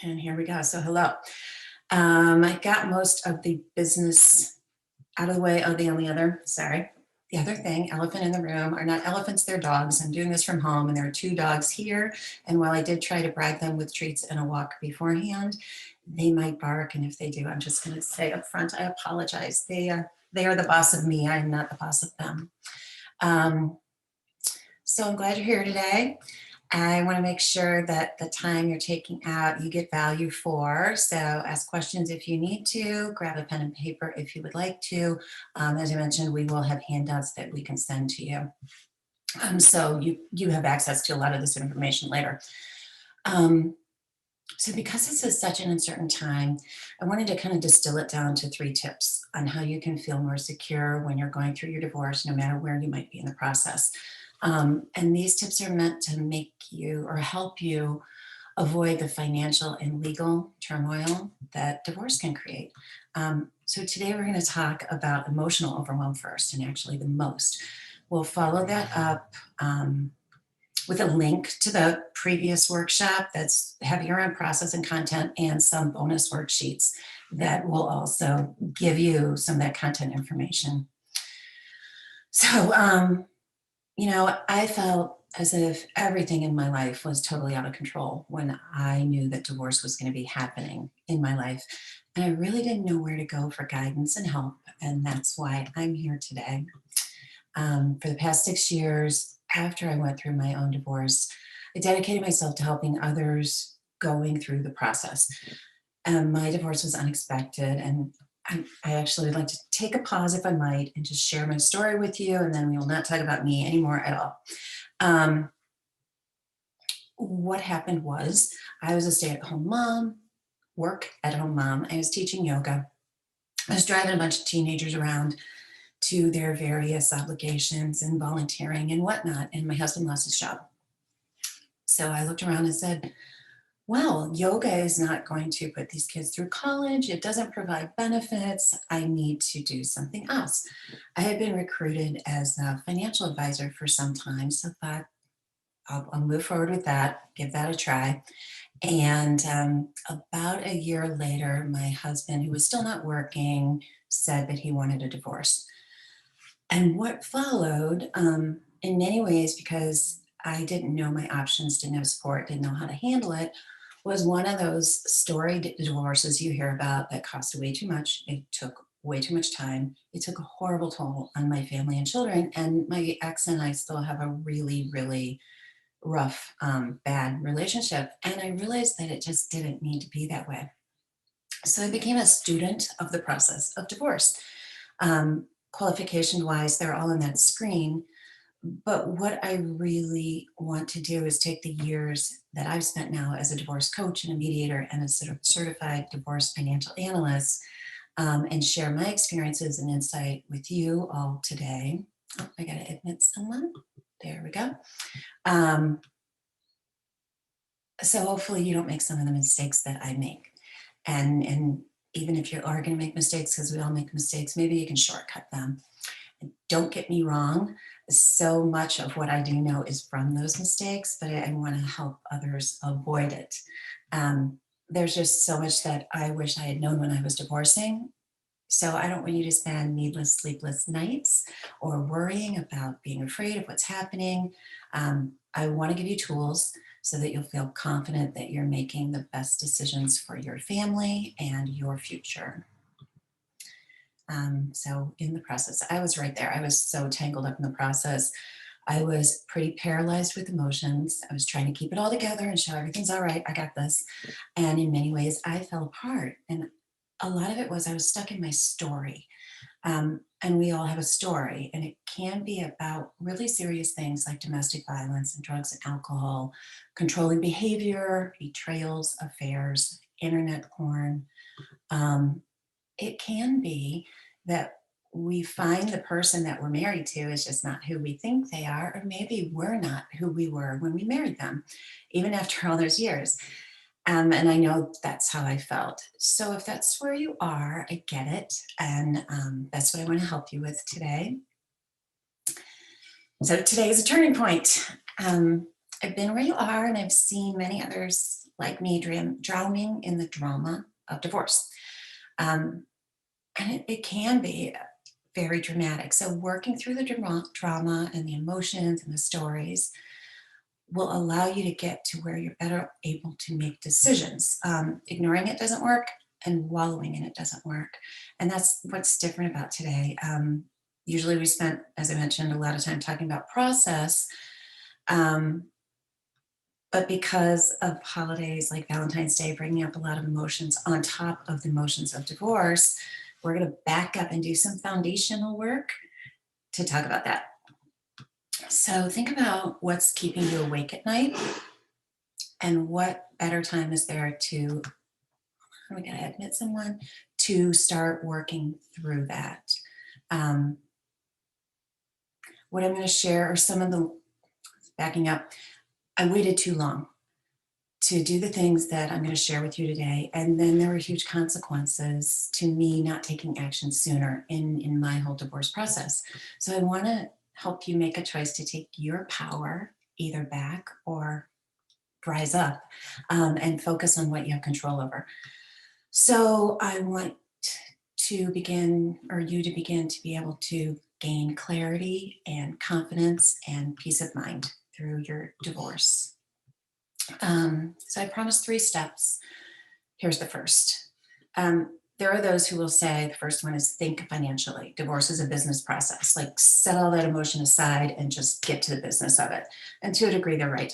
And here we go. So hello. I got most of the business out of the way. Oh, the other thing, elephant in the room, are not elephants, they're dogs. I'm doing this from home, and there are two dogs here. And while I did try to bribe them with treats and a walk beforehand, they might bark. And if they do, I'm just going to say up front, I apologize. They are the boss of me. I'm not the boss of them. Um, so I'm glad you're here today. I want to make sure that the time you're taking out, you get value for. So ask questions if you need to, grab a pen and paper if you would like to. As I mentioned, we will have handouts that we can send to you. So you have access to a lot of this information later. So because this is such an uncertain time, I wanted to kind of distill it down to 3 tips on how you can feel more secure when you're going through your divorce, no matter where you might be in the process. And these tips are meant to make you or help you avoid the financial and legal turmoil that divorce can create. So today we're going to talk about emotional overwhelm first, and actually the most. We'll follow that up with a link to the previous workshop that's heavier on process and content, and some bonus worksheets that will also give you some of that content information. So, I felt as if everything in my life was totally out of control when I knew that divorce was going to be happening in my life. And I really didn't know where to go for guidance and help. And that's why I'm here today. For the past 6 years, after I went through my own divorce, I dedicated myself to helping others going through the process. My divorce was unexpected, and I actually would like to take a pause, if I might, and just share my story with you, and then we will not talk about me anymore at all. What happened was I was a stay-at-home mom, work-at-home mom. I was teaching yoga. I was driving a bunch of teenagers around to their various obligations and volunteering and whatnot, and my husband lost his job. So I looked around and said, well, yoga is not going to put these kids through college. It doesn't provide benefits. I need to do something else. I had been recruited as a financial advisor for some time, so I thought I'll move forward with that, give that a try. And about a year later, my husband, who was still not working, said that he wanted a divorce. And what followed, in many ways, because I didn't know my options, didn't have support, didn't know how to handle it, was one of those storied divorces you hear about that cost way too much. It took way too much time. It took a horrible toll on my family and children. And my ex and I still have a really, really rough, bad relationship. And I realized that it just didn't need to be that way. So I became a student of the process of divorce. Qualification wise, they're all on that screen. But what I really want to do is take the years that I've spent now as a divorce coach and a mediator and a sort of certified divorce financial analyst, and share my experiences and insight with you all today. Oh, I got to admit someone. There we go. So hopefully you don't make some of the mistakes that I make. And even if you are going to make mistakes, because we all make mistakes, maybe you can shortcut them. Don't get me wrong, so much of what I do know is from those mistakes, but I want to help others avoid it. There's just so much that I wish I had known when I was divorcing. So I don't want you to spend needless sleepless nights or worrying about being afraid of what's happening. I want to give you tools so that you'll feel confident that you're making the best decisions for your family and your future. So in the process, I was right there. I was so tangled up in the process. I was pretty paralyzed with emotions. I was trying to keep it all together and show everything's all right. I got this. And in many ways, I fell apart. And a lot of it was I was stuck in my story. And we all have a story, and it can be about really serious things like domestic violence and drugs and alcohol, controlling behavior, betrayals, affairs, internet porn. It can be that we find the person that we're married to is just not who we think they are, or maybe we're not who we were when we married them, even after all those years. And I know that's how I felt. So if that's where you are, I get it. And that's what I want to help you with today. So today is a turning point. I've been where you are, and I've seen many others like me, drowning in the drama of divorce. And it can be very dramatic. So working through the drama and the emotions and the stories will allow you to get to where you're better able to make decisions. Ignoring it doesn't work, and wallowing in it doesn't work. And that's what's different about today. Usually we spent, as I mentioned, a lot of time talking about process. But because of holidays like Valentine's Day bringing up a lot of emotions on top of the emotions of divorce, we're going to back up and do some foundational work to talk about that. So think about what's keeping you awake at night, and what better time is there to, we got to admit someone, to start working through that. What I'm going to share are some of the, backing up, I waited too long to do the things that I'm going to share with you today. And then there were huge consequences to me not taking action sooner in my whole divorce process. So I want to help you make a choice to take your power either back or rise up, and focus on what you have control over. So I want to begin, or you to begin to be able to gain clarity and confidence and peace of mind through your divorce. So I promised 3 steps. Here's the first. There are those who will say the first one is think financially. Divorce is a business process. Like, set all that emotion aside and just get to the business of it. And to a degree, they're right.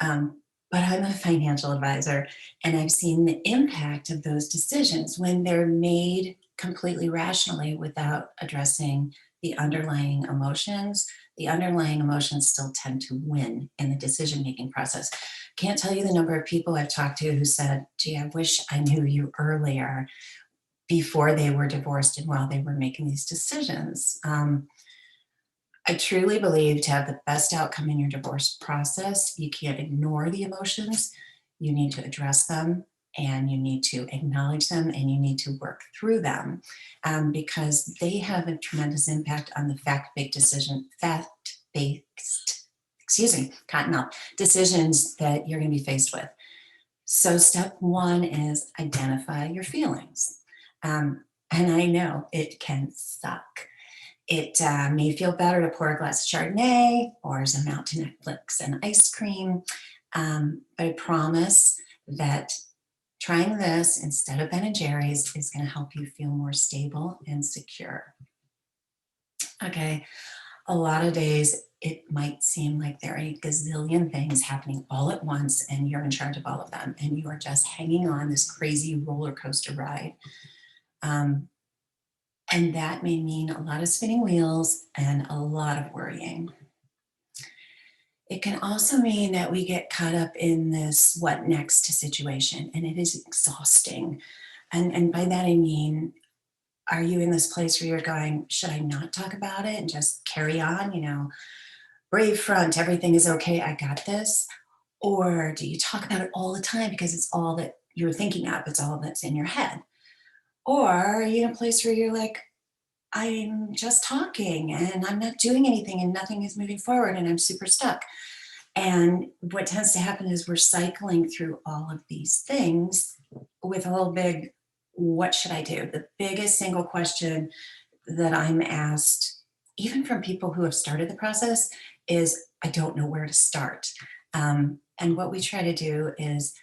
But I'm a financial advisor, and I've seen the impact of those decisions when they're made completely rationally without addressing the underlying emotions. The underlying emotions still tend to win in the decision-making process. Can't tell you the number of people I've talked to who said, gee, I wish I knew you earlier, before they were divorced and while they were making these decisions. I truly believe to have the best outcome in your divorce process, you can't ignore the emotions. You need to address them, and you need to acknowledge them, and you need to work through them, because they have a tremendous impact on the fact-based, cotton up, decisions that you're going to be faced with. So step 1 is identify your feelings. And I know it can suck. It may feel better to pour a glass of Chardonnay or zone out to Netflix and ice cream. But I promise that trying this instead of Ben and Jerry's is going to help you feel more stable and secure. Okay, a lot of days it might seem like there are a gazillion things happening all at once, and you're in charge of all of them, and you are just hanging on this crazy roller coaster ride. And that may mean a lot of spinning wheels and a lot of worrying. It can also mean that we get caught up in this what next situation, and it is exhausting. And by that I mean, are you in this place where you're going, should I not talk about it and just carry on? Brave front, everything is okay, I got this. Or do you talk about it all the time because it's all that you're thinking of, it's all that's in your head? Or are you in a place where you're like, I'm just talking and I'm not doing anything and nothing is moving forward and I'm super stuck? And what tends to happen is we're cycling through all of these things with a whole big, what should I do? The biggest single question that I'm asked, even from people who have started the process, is I don't know where to start. And what we try to do is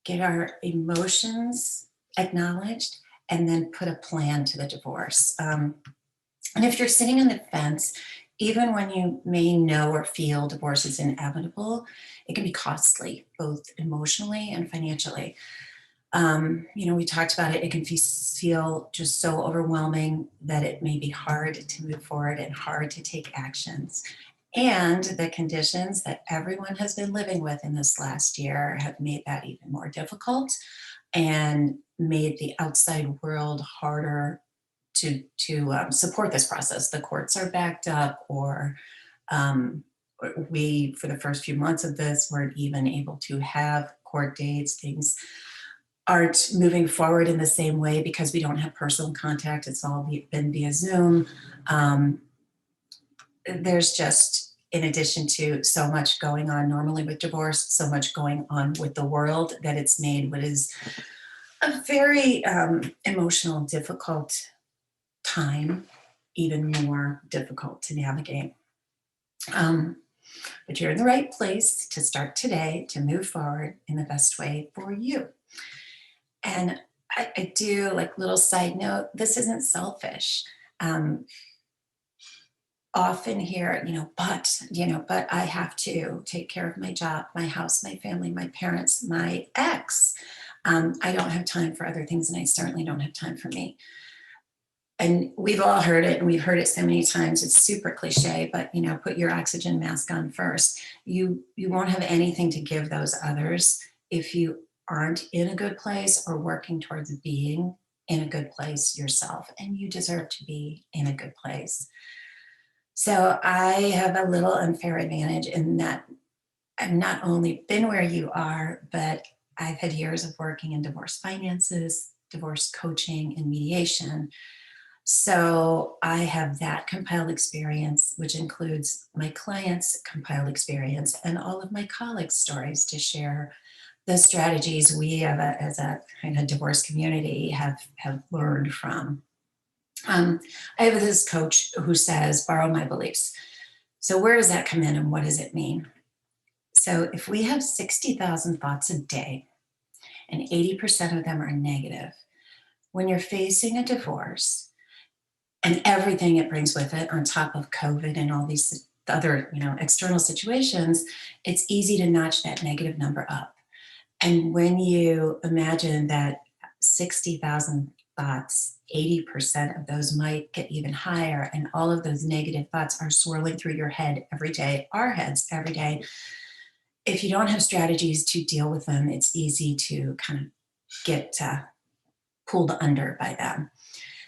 get our emotions acknowledged and then put a plan to the divorce. And if you're sitting on the fence, even when you may know or feel divorce is inevitable, it can be costly, both emotionally and financially. We talked about it. It can feel just so overwhelming that it may be hard to move forward and hard to take actions. And the conditions that everyone has been living with in this last year have made that even more difficult and made the outside world harder to support this process. The courts are backed up, or we, for the first few months of this, weren't even able to have court dates. Things aren't moving forward in the same way because we don't have personal contact. It's all been via Zoom. There's just in addition to so much going on normally with divorce, so much going on with the world, that it's made what is a very emotional, difficult time even more difficult to navigate. Um, but you're in the right place to start today to move forward in the best way for you. And I do, like, little side note, this isn't selfish. Um, Often hear, but I have to take care of my job, my house, my family, my parents, my ex. I don't have time for other things, and I certainly don't have time for me. And we've all heard it, and we've heard it so many times. It's super cliche, but put your oxygen mask on first. You won't have anything to give those others if you aren't in a good place or working towards being in a good place yourself. And you deserve to be in a good place. So I have a little unfair advantage in that I've not only been where you are, but I've had years of working in divorce finances, divorce coaching, and mediation. So I have that compiled experience, which includes my clients' compiled experience and all of my colleagues' stories to share the strategies we have as a kind of divorce community have learned from. I have this coach who says, borrow my beliefs. So where does that come in and what does it mean? So if we have 60,000 thoughts a day and 80% of them are negative, when you're facing a divorce, and everything it brings with it on top of COVID and all these other, external situations, it's easy to notch that negative number up. And when you imagine that 60,000 thoughts, 80% of those might get even higher, and all of those negative thoughts are swirling through your head every day, our heads every day. If you don't have strategies to deal with them, it's easy to kind of get pulled under by them.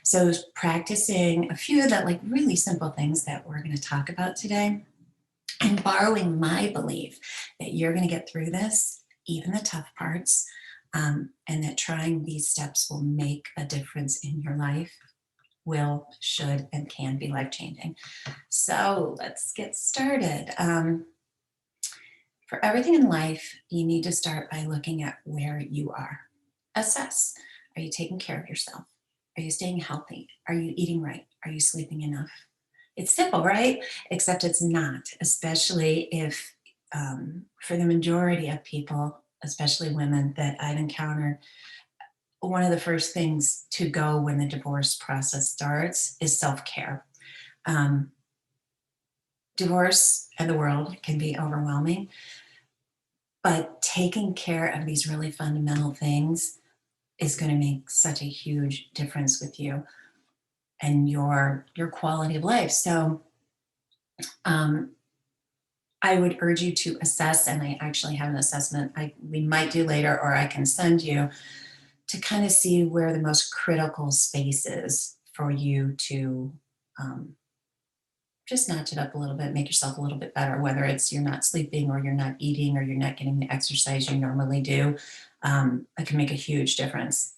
So practicing a few of the, like, really simple things that we're going to talk about today, and borrowing my belief that you're going to get through this, even the tough parts, and that trying these steps will make a difference in your life, will, should, and can be life-changing. So let's get started. For everything in life, you need to start by looking at where you are. Assess. Are you taking care of yourself? Are you staying healthy? Are you eating right? Are you sleeping enough? It's simple, right? Except it's not, especially if, for the majority of people, especially women that I've encountered, one of the first things to go when the divorce process starts is self-care. Um, Divorce and the world can be overwhelming, but taking care of these really fundamental things is going to make such a huge difference with you and your quality of life. So um, I would urge you to assess, and I actually have an assessment we might do later, or I can send you, to kind of see where the most critical space is for you to um, just notch it up a little bit, make yourself a little bit better, whether it's you're not sleeping or you're not eating or you're not getting the exercise you normally do. It can make a huge difference.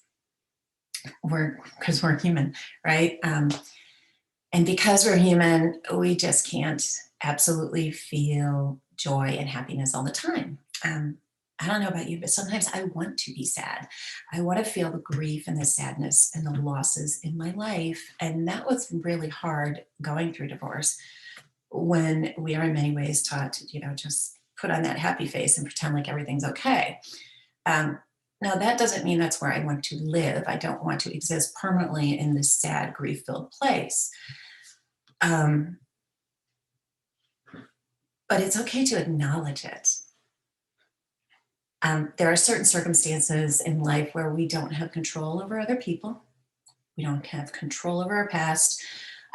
Because we're human, right? And because we're human, we just can't absolutely feel joy and happiness all the time. I don't know about you, but sometimes I want to be sad. I want to feel the grief and the sadness and the losses in my life. And that was really hard going through divorce, when we are in many ways taught to, just put on that happy face and pretend like everything's okay. Um, Now, that doesn't mean that's where I want to live. I don't want to exist permanently in this sad, grief-filled place. Um, but it's okay to acknowledge it. There are certain circumstances in life where we don't have control over other people. We don't have control over our past,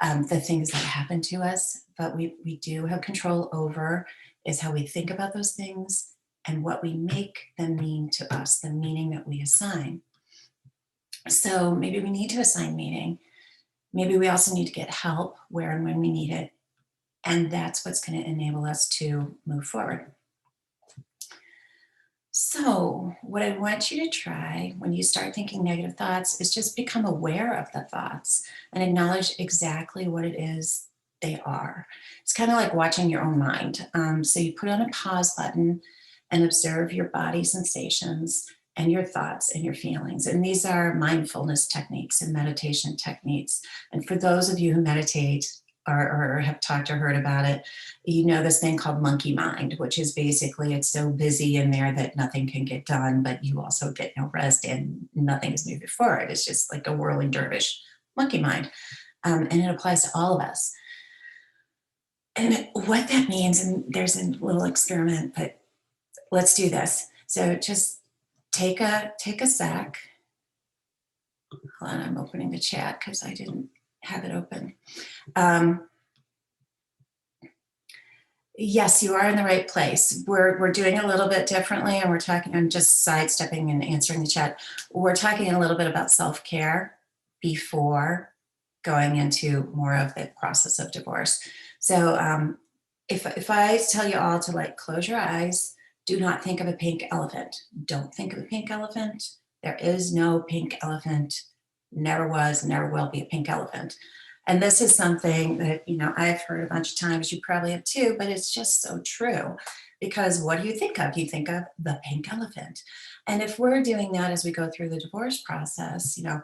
the things that happen to us, but we do have control over is how we think about those things and what we make them mean to us, the meaning that we assign. So maybe we need to assign meaning. Maybe we also need to get help where and when we need it. And that's what's going to enable us to move forward. So, what I want you to try when you start thinking negative thoughts is just become aware of the thoughts and acknowledge exactly what it is they are. It's kind of like watching your own mind. So you put on a pause button and observe your body sensations and your thoughts and your feelings. And these are mindfulness techniques and meditation techniques. And for those of you who meditate or have talked or heard about it, you know this thing called monkey mind, which is basically it's so busy in there that nothing can get done, but you also get no rest and nothing is moving forward. It's just like a whirling dervish monkey mind. And it applies to all of us. And what that means, and there's a little experiment, but let's do this. So just take a sec. Hold on, I'm opening the chat because I didn't have it open. Yes, you are in the right place. We're doing a little bit differently, and we're talking, I'm just sidestepping and answering the chat. We're talking a little bit about self-care before going into more of the process of divorce. So if I tell you all to like close your eyes, do not think of a pink elephant. Don't think of a pink elephant. There is no pink elephant. Never was, never will be a pink elephant. And this is something that, you know, I've heard a bunch of times, you probably have too, but it's just so true. Because what do you think of? You think of the pink elephant. And if we're doing that as we go through the divorce process, you know,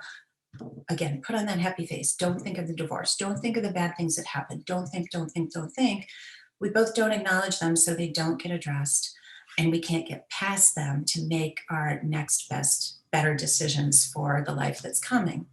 again, put on that happy face. Don't think of the divorce. Don't think of the bad things that happened. Don't think, don't think, don't think. We both don't acknowledge them, so they don't get addressed. And we can't get past them to make our next best, better decisions for the life that's coming.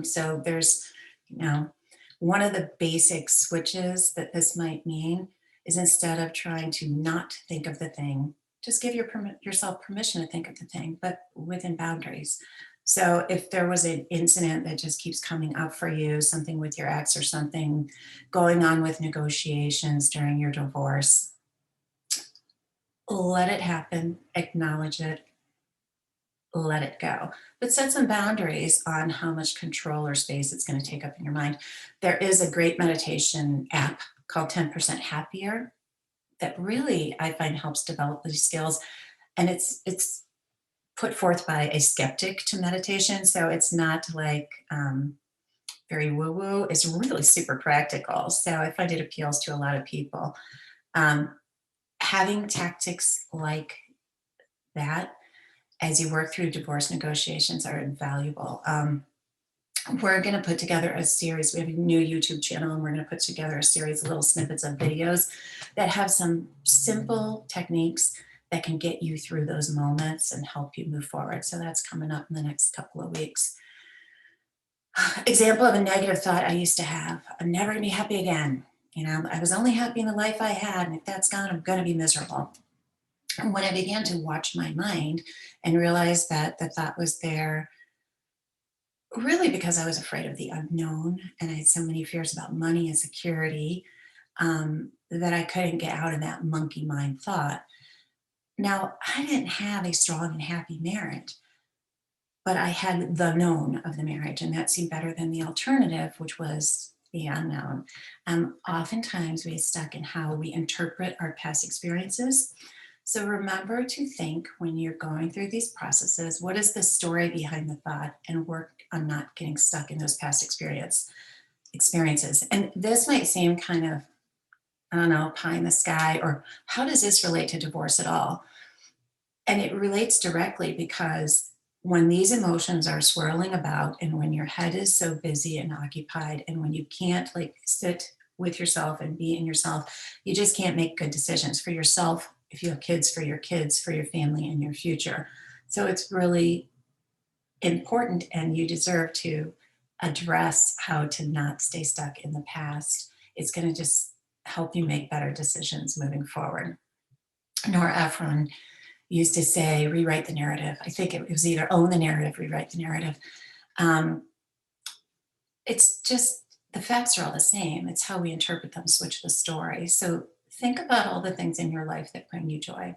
So there's, you know, one of the basic switches that this might mean is instead of trying to not think of the thing, just give yourself permission to think of the thing, but within boundaries. So if there was an incident that just keeps coming up for you, something with your ex or something going on with negotiations during your divorce, let it happen, acknowledge it, let it go. But set some boundaries on how much control or space it's going to take up in your mind. There is a great meditation app called 10% Happier that really I find helps develop these skills. And it's put forth by a skeptic to meditation. So it's not like very woo-woo. It's really super practical. So I find it appeals to a lot of people. Having tactics like that as you work through divorce negotiations are invaluable. We're going to put together a series. We have a new YouTube channel, and we're going to put together a series of little snippets of videos that have some simple techniques that can get you through those moments and help you move forward. So that's coming up in the next couple of weeks. Example of a negative thought I used to have: I'm never going to be happy again. You know, I was only happy in the life I had, and if that's gone, I'm going to be miserable. And when I began to watch my mind and realize that the thought was there really because I was afraid of the unknown, and I had so many fears about money and security that I couldn't get out of that monkey mind thought. Now, I didn't have a strong and happy marriage, but I had the known of the marriage, and that seemed better than the alternative, which was the unknown. Oftentimes, we get stuck in how we interpret our past experiences. So remember to think when you're going through these processes, what is the story behind the thought, and work on not getting stuck in those past experiences. And this might seem kind of, I don't know, pie in the sky, or how does this relate to divorce at all? And it relates directly because when these emotions are swirling about, and when your head is so busy and occupied, and when you can't like sit with yourself and be in yourself, you just can't make good decisions for yourself, if you have kids, for your kids, for your family, and your future. So it's really important, and you deserve to address how to not stay stuck in the past. It's going to just help you make better decisions moving forward. Nora Ephron used to say, rewrite the narrative. I think it was either own the narrative, rewrite the narrative. It's just, the facts are all the same. It's how we interpret them, switch the story. So think about all the things in your life that bring you joy.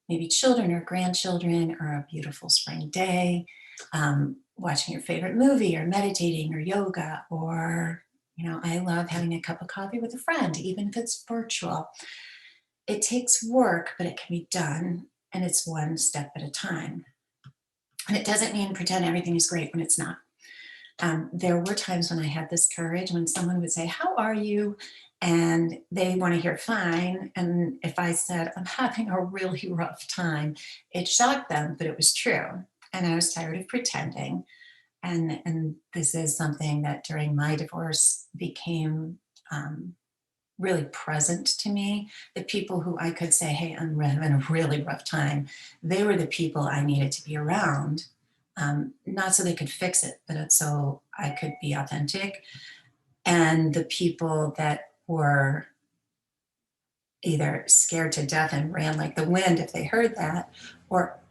Maybe children or grandchildren, or a beautiful spring day, watching your favorite movie, or meditating, or yoga, or, you know, I love having a cup of coffee with a friend, even if it's virtual. It takes work, but it can be done, and it's one step at a time. And it doesn't mean pretend everything is great when it's not. There were times when I had this courage when someone would say, "How are you?" And they want to hear fine. And if I said, "I'm having a really rough time," it shocked them, but it was true. And I was tired of pretending. And this is something that during my divorce became really present to me. The people who I could say, "Hey, I'm having a really rough time," they were the people I needed to be around. Not so they could fix it, but so I could be authentic. And the people that were either scared to death and ran like the wind if they heard that, or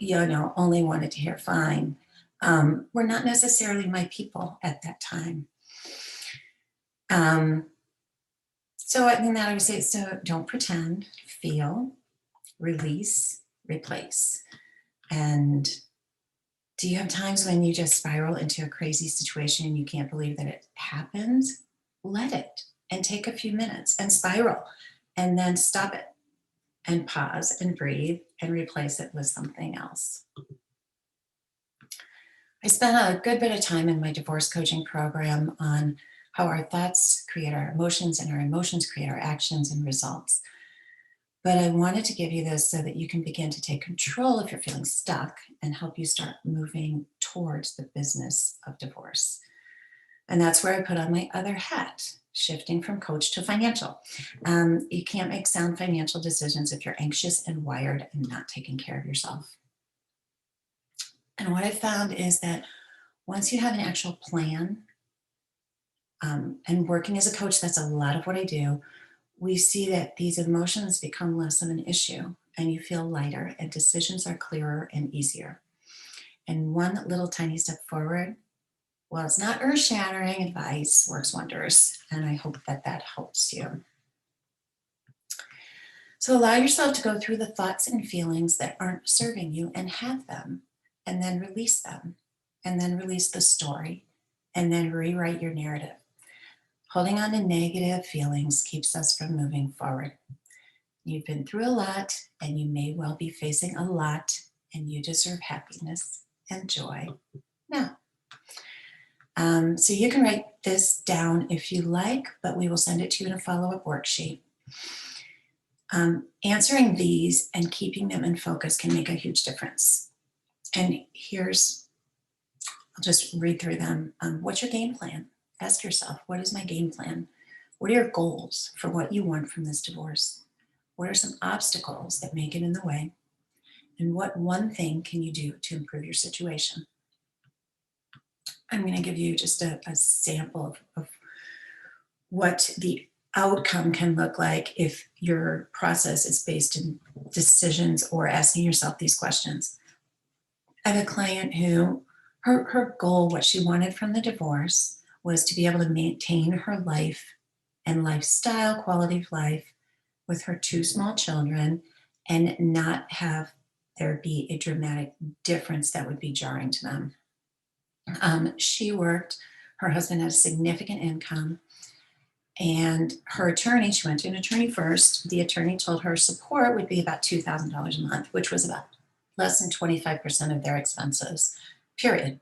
only wanted to hear fine, were not necessarily my people at that time. Um, so I think that I would say, so don't pretend, feel, release, replace. And do you have times when you just spiral into a crazy situation and you can't believe that it happens? Let it and take a few minutes and spiral and then stop it and pause and breathe and replace it with something else. I spent a good bit of time in my divorce coaching program on how our thoughts create our emotions and our emotions create our actions and results. But I wanted to give you this so that you can begin to take control if you're feeling stuck and help you start moving towards the business of divorce. And that's where I put on my other hat, shifting from coach to financial. You can't make sound financial decisions if you're anxious and wired and not taking care of yourself. And what I found is that once you have an actual plan, and working as a coach, that's a lot of what I do, we see that these emotions become less of an issue and you feel lighter and decisions are clearer and easier. And one little tiny step forward, well, it's not earth shattering advice, works wonders. And I hope that that helps you. So allow yourself to go through the thoughts and feelings that aren't serving you and have them, and then release them, and then release the story, and then rewrite your narrative. Holding on to negative feelings keeps us from moving forward. You've been through a lot, and you may well be facing a lot, and you deserve happiness and joy now. So you can write this down if you like, but we will send it to you in a follow-up worksheet. Answering these and keeping them in focus can make a huge difference. And I'll just read through them. What's your game plan? Ask yourself, what is my game plan? What are your goals for what you want from this divorce? What are some obstacles that may get in the way? And what one thing can you do to improve your situation? I'm going to give you just a sample of what the outcome can look like if your process is based in decisions or asking yourself these questions. I have a client who her goal, what she wanted from the divorce, was to be able to maintain her life and lifestyle, quality of life with her two small children and not have there be a dramatic difference that would be jarring to them. She worked, her husband had a significant income, and her attorney, she went to an attorney first. The attorney told her support would be about $2,000 a month, which was about less than 25% of their expenses, period.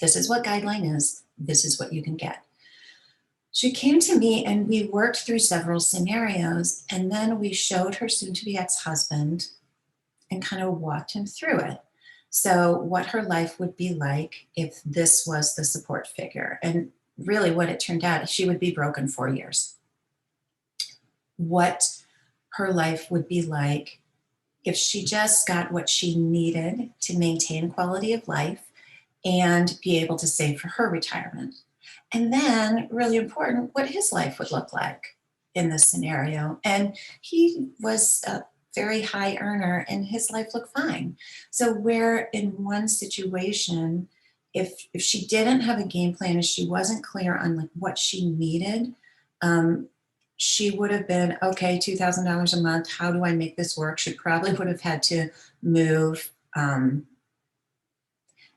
This is what guideline is. This is what you can get. She came to me and we worked through several scenarios, and then we showed her soon-to-be ex-husband and kind of walked him through it. So what her life would be like if this was the support figure. And really what it turned out, she would be broken 4 years. What her life would be like if she just got what she needed to maintain quality of life and be able to save for her retirement. And then, really important, what his life would look like in this scenario. And he was a very high earner and his life looked fine. So where in one situation, if she didn't have a game plan, if she wasn't clear on like what she needed, she would have been, okay, $2,000 a month, how do I make this work? She probably would have had to move.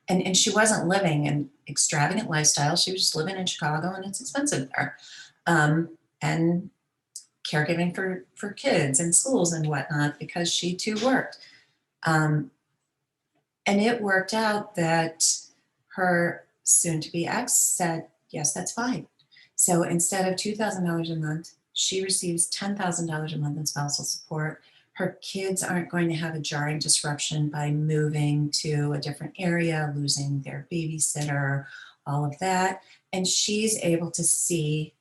And she wasn't living an extravagant lifestyle. She was just living in Chicago and it's expensive there. And caregiving for kids and schools and whatnot because she too worked. And it worked out that her soon-to-be ex said, yes, that's fine. So instead of $2,000 a month, she receives $10,000 a month in spousal support. Her kids aren't going to have a jarring disruption by moving to a different area, losing their babysitter, all of that. And she's able to see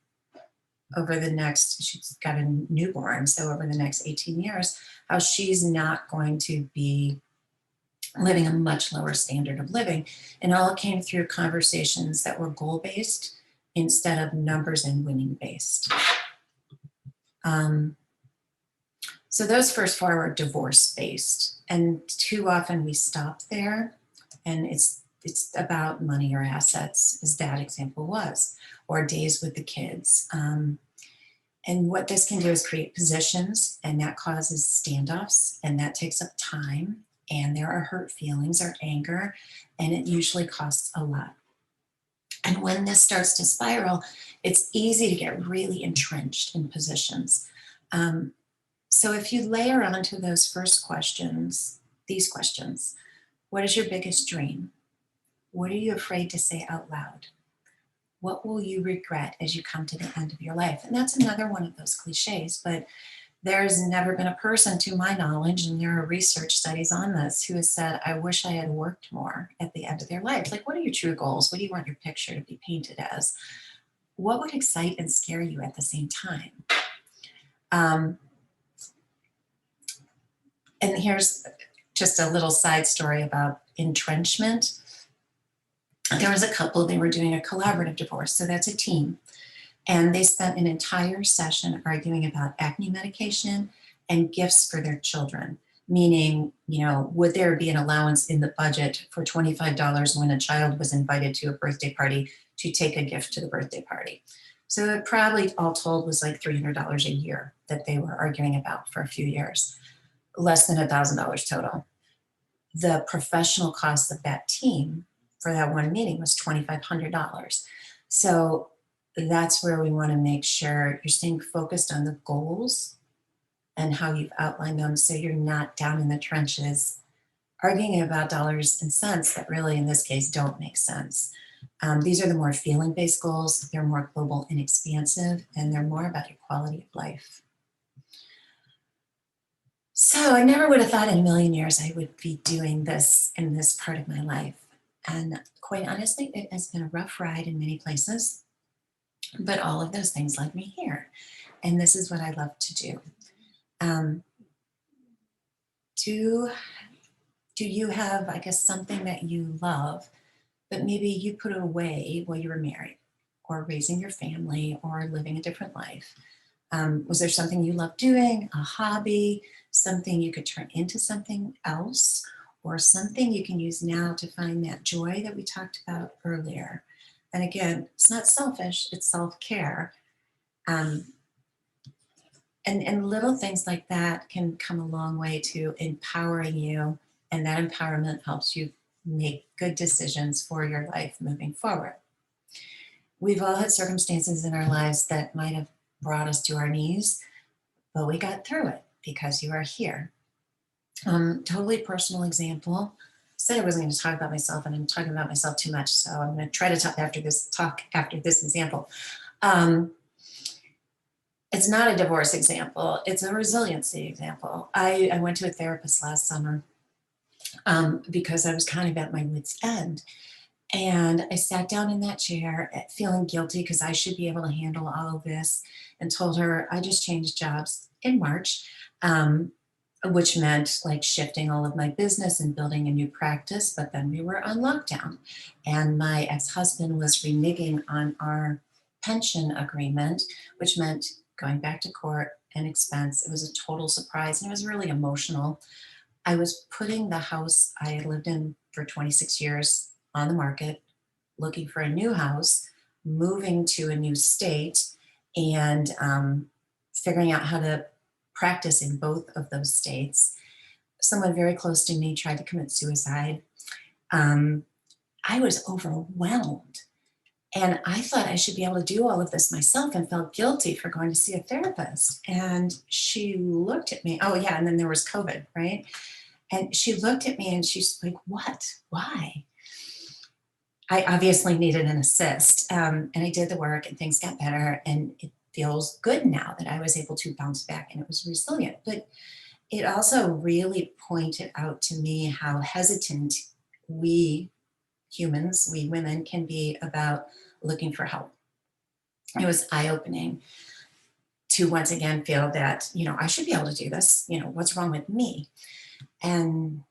over the next, she's got a newborn, so over the next 18 years, how she's not going to be living a much lower standard of living. And all came through conversations that were goal-based instead of numbers and winning based. So those first four were divorce-based, and too often we stop there, and it's about money or assets, as that example was, or days with the kids. And what this can do is create positions, and that causes standoffs, and that takes up time, and there are hurt feelings or anger, and it usually costs a lot. And when this starts to spiral, it's easy to get really entrenched in positions. So if you layer onto those first questions, these questions: what is your biggest dream? What are you afraid to say out loud? What will you regret as you come to the end of your life? And that's another one of those cliches, but there's never been a person, to my knowledge, and there are research studies on this, who has said, I wish I had worked more at the end of their life. Like, what are your true goals? What do you want your picture to be painted as? What would excite and scare you at the same time? And here's just a little side story about entrenchment. There was a couple, they were doing a collaborative divorce, so that's a team. And they spent an entire session arguing about acne medication and gifts for their children. Meaning, would there be an allowance in the budget for $25 when a child was invited to a birthday party to take a gift to the birthday party? So it probably all told was like $300 a year that they were arguing about for a few years, less than $1,000 total. The professional cost of that team for that one meeting was $2,500. So that's where we want to make sure you're staying focused on the goals and how you've outlined them, so you're not down in the trenches arguing about dollars and cents that really, in this case, don't make sense. These are the more feeling-based goals. They're more global and expansive, and they're more about your quality of life. So I never would have thought in a million years I would be doing this in this part of my life. And quite honestly, it has been a rough ride in many places, but all of those things led me here. And this is what I love to do. Do you have, I guess, something that you love, but maybe you put it away while you were married or raising your family or living a different life? Was there something you loved doing, a hobby, something you could turn into something else, or something you can use now to find that joy that we talked about earlier? And again, it's not selfish, it's self-care. And little things like that can come a long way to empowering you, and that empowerment helps you make good decisions for your life moving forward. We've all had circumstances in our lives that might have brought us to our knees, but we got through it because you are here. Totally personal example. I said I wasn't going to talk about myself, and I'm talking about myself too much, so I'm going to try to talk after this example. It's not a divorce example. It's a resiliency example. I went to a therapist last summer because I was kind of at my wit's end. And I sat down in that chair feeling guilty because I should be able to handle all of this, and told her I just changed jobs in March, which meant like shifting all of my business and building a new practice. But then we were on lockdown, and my ex-husband was reneging on our pension agreement, which meant going back to court and expense. It was a total surprise, and it was really emotional. I was putting the house I had lived in for 26 years on the market, looking for a new house, moving to a new state, and figuring out how to practice in both of those states. Someone very close to me tried to commit suicide. I was overwhelmed. And I thought I should be able to do all of this myself, and felt guilty for going to see a therapist. And she looked at me. Oh, yeah. And then there was COVID, right? And she looked at me and she's like, what? Why? I obviously needed an assist, and I did the work and things got better, and it feels good now that I was able to bounce back and it was resilient. But it also really pointed out to me how hesitant we humans, we women, can be about looking for help. It was eye-opening to once again feel that, I should be able to do this. What's wrong with me? And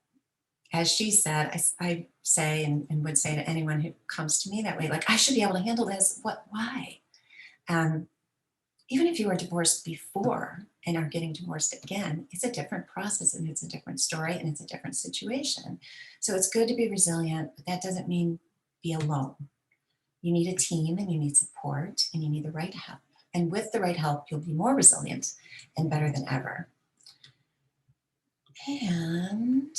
as she said, I say and would say to anyone who comes to me that way, like, I should be able to handle this. What, why? Um, Even if you were divorced before and are getting divorced again, it's a different process and it's a different story and it's a different situation. So it's good to be resilient, but that doesn't mean be alone. You need a team and you need support and you need the right help. And with the right help, you'll be more resilient and better than ever. And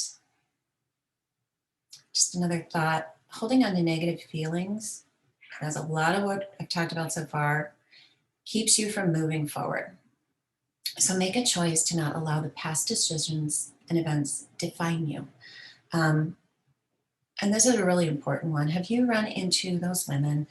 just another thought, holding on to negative feelings, that's a lot of what I've talked about so far, keeps you from moving forward. So make a choice to not allow the past decisions and events define you. And this is a really important one. Have you run into those women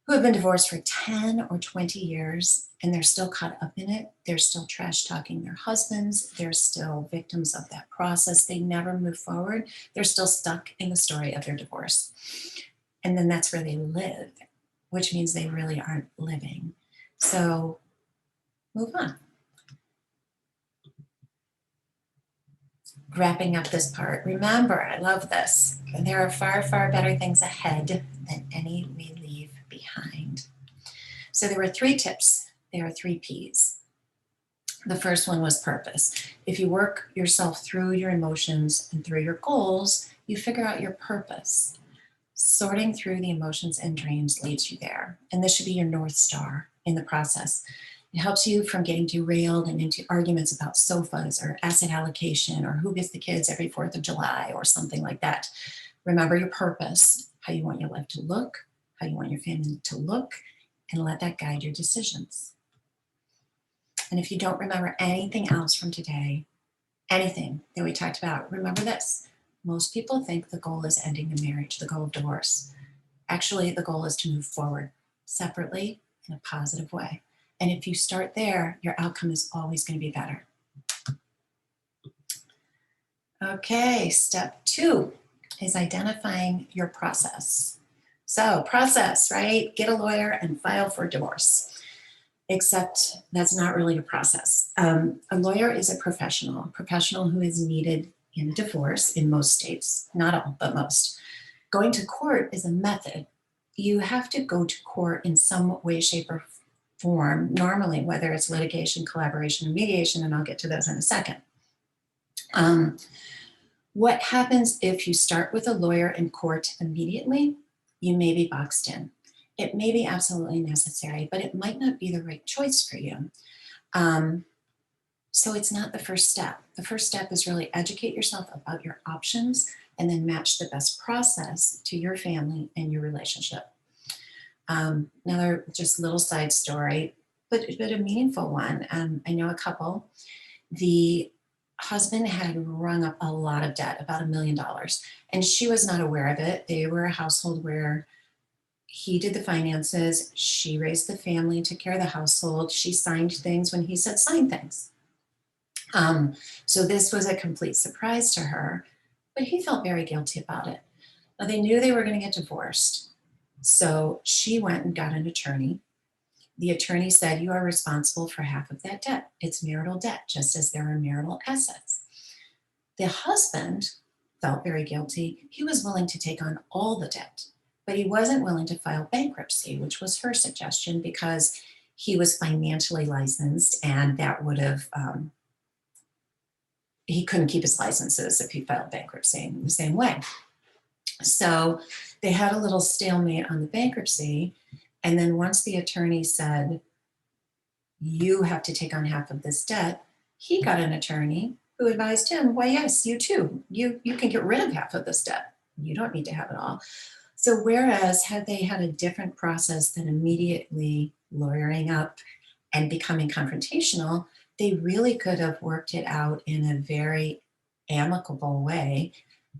who have been divorced for 10 or 20 years and they're still caught up in it? They're still trash talking their husbands. They're still victims of that process. They never move forward. They're still stuck in the story of their divorce. And then that's where they live, which means they really aren't living. So move on. Wrapping up this part, remember, I love this, there are far, far better things ahead than any we leave behind. So there were 3 tips. There are 3 P's. The first one was purpose. If you work yourself through your emotions and through your goals, you figure out your purpose. Sorting through the emotions and dreams leads you there. And this should be your North Star in the process. It helps you from getting derailed and into arguments about sofas or asset allocation or who gets the kids every 4th of July or something like that. Remember your purpose, how you want your life to look, how you want your family to look, and let that guide your decisions. And if you don't remember anything else from today, anything that we talked about, remember this. Most people think the goal is ending the marriage, the goal of divorce. Actually, the goal is to move forward separately in a positive way. And if you start there, your outcome is always going to be better. Okay, step 2 is identifying your process. So process, right? Get a lawyer and file for divorce. Except that's not really a process. A lawyer is a professional who is needed in a divorce in most states, not all, but most. Going to court is a method. You have to go to court in some way, shape, or form, normally, whether it's litigation, collaboration, and mediation, and I'll get to those in a second. What happens if you start with a lawyer in court immediately? You may be boxed in. It may be absolutely necessary, but it might not be the right choice for you. So it's not the first step. The first step is really educate yourself about your options and then match the best process to your family and your relationship. Another just little side story, but a meaningful one. I know a couple, the husband had rung up a lot of debt, about $1 million, and she was not aware of it. They were a household where he did the finances, she raised the family, took care of the household, she signed things when he said sign things. So this was a complete surprise to her, but he felt very guilty about it. Now they knew they were going to get divorced. So she went and got an attorney. The attorney said, you are responsible for half of that debt. It's marital debt, just as there are marital assets. The husband felt very guilty. He was willing to take on all the debt, but he wasn't willing to file bankruptcy, which was her suggestion because he was financially licensed and that would have, he couldn't keep his licenses if he filed bankruptcy in the same way. So they had a little stalemate on the bankruptcy. And then once the attorney said, you have to take on half of this debt, he got an attorney who advised him, well, yes, you too. You can get rid of half of this debt. You don't need to have it all. So whereas had they had a different process than immediately lawyering up and becoming confrontational, they really could have worked it out in a very amicable way.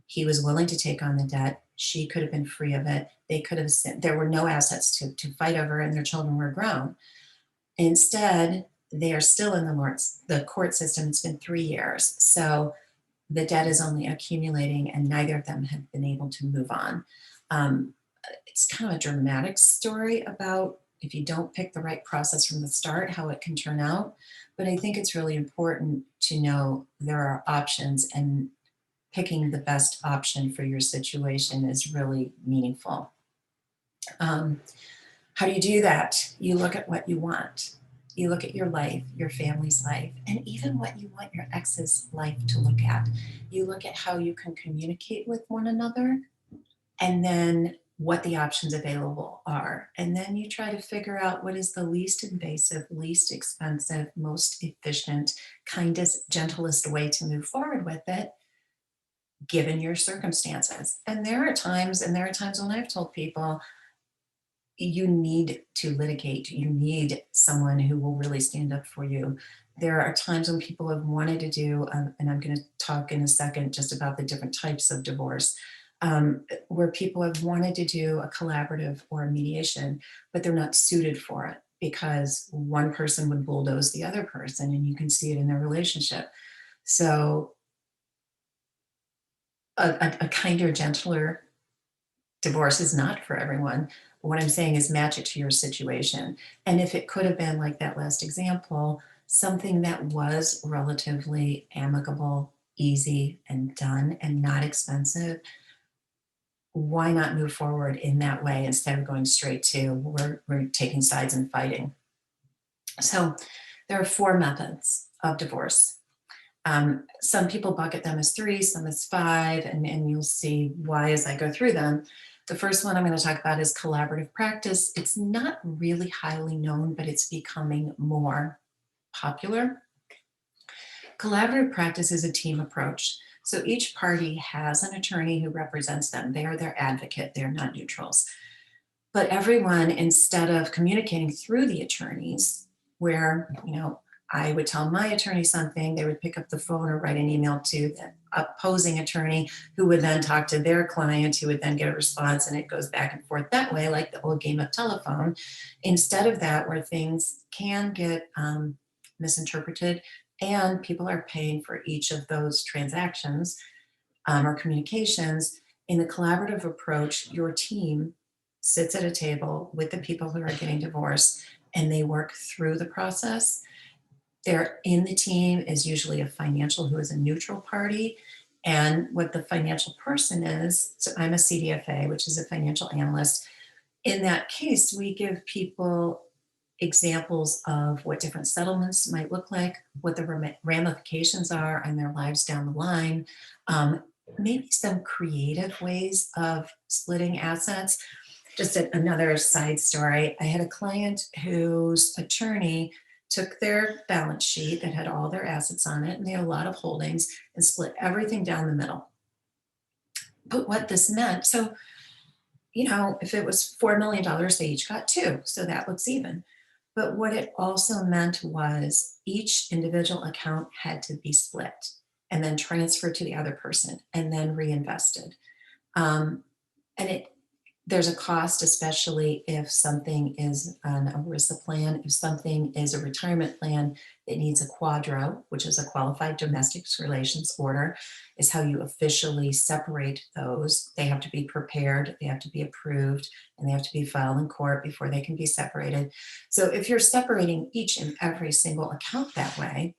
He was willing to take on the debt. She could have been free of it. They could have said there were no assets to fight over, and their children were grown. Instead, they are still in the court system. It's been 3 years. So the debt is only accumulating, and neither of them have been able to move on. Um, it's kind of a dramatic story about if you don't pick the right process from the start, how it can turn out. But I think it's really important to know there are options, and picking the best option for your situation is really meaningful. Um, how do you do that? You look at what you want. You look at your life, your family's life, and even what you want your ex's life to look at. You look at how you can communicate with one another, and then what the options available are. And then you try to figure out what is the least invasive, least expensive, most efficient, kindest, gentlest way to move forward with it, given your circumstances. And there are times, when I've told people, you need to litigate. You need someone who will really stand up for you. There are times when people have wanted to do, and I'm going to talk in a second just about the different types of divorce, where people have wanted to do a collaborative or a mediation, but they're not suited for it because one person would bulldoze the other person, and you can see it in their relationship. So a kinder, gentler divorce is not for everyone. What I'm saying is match it to your situation. And if it could have been like that last example, something that was relatively amicable, easy, and done and not expensive, why not move forward in that way instead of going straight to we're taking sides and fighting? So there are 4 methods of divorce. Some people bucket them as 3, some as 5, and you'll see why as I go through them. The first one I'm going to talk about is collaborative practice. It's not really highly known, but it's becoming more popular. Collaborative practice is a team approach. So each party has an attorney who represents them. They are their advocate. They're not neutrals. But everyone, instead of communicating through the attorneys, where, I would tell my attorney something, they would pick up the phone or write an email to the opposing attorney, who would then talk to their client, who would then get a response, and it goes back and forth that way, like the old game of telephone. Instead of that, where things can get misinterpreted, and people are paying for each of those transactions or communications, in the collaborative approach, your team sits at a table with the people who are getting divorced, and they work through the process. There in the team is usually a financial who is a neutral party. And what the financial person is, so I'm a CDFA, which is a financial analyst. In that case, we give people examples of what different settlements might look like, what the ramifications are in their lives down the line, maybe some creative ways of splitting assets. Just another side story. I had a client whose attorney took their balance sheet that had all their assets on it, and they had a lot of holdings, and split everything down the middle. But what this meant, so, if it was $4 million, they each got 2, so that looks even. But what it also meant was each individual account had to be split and then transferred to the other person and then reinvested. And there's a cost, especially if something is an ERISA plan, if something is a retirement plan that needs a quadro, which is a qualified domestic relations order, is how you officially separate those. They have to be prepared, they have to be approved, and they have to be filed in court before they can be separated. So if you're separating each and every single account that way,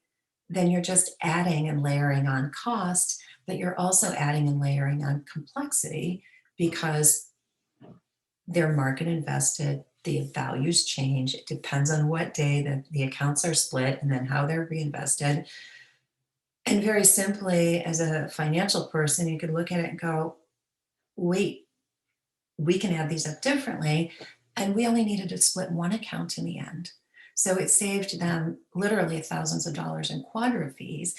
then you're just adding and layering on cost, but you're also adding and layering on complexity, because they're market invested, the values change. It depends on what day the accounts are split and then how they're reinvested. And very simply, as a financial person, you could look at it and go, wait, we can add these up differently. And we only needed to split one account in the end. So it saved them literally thousands of dollars in quadro fees,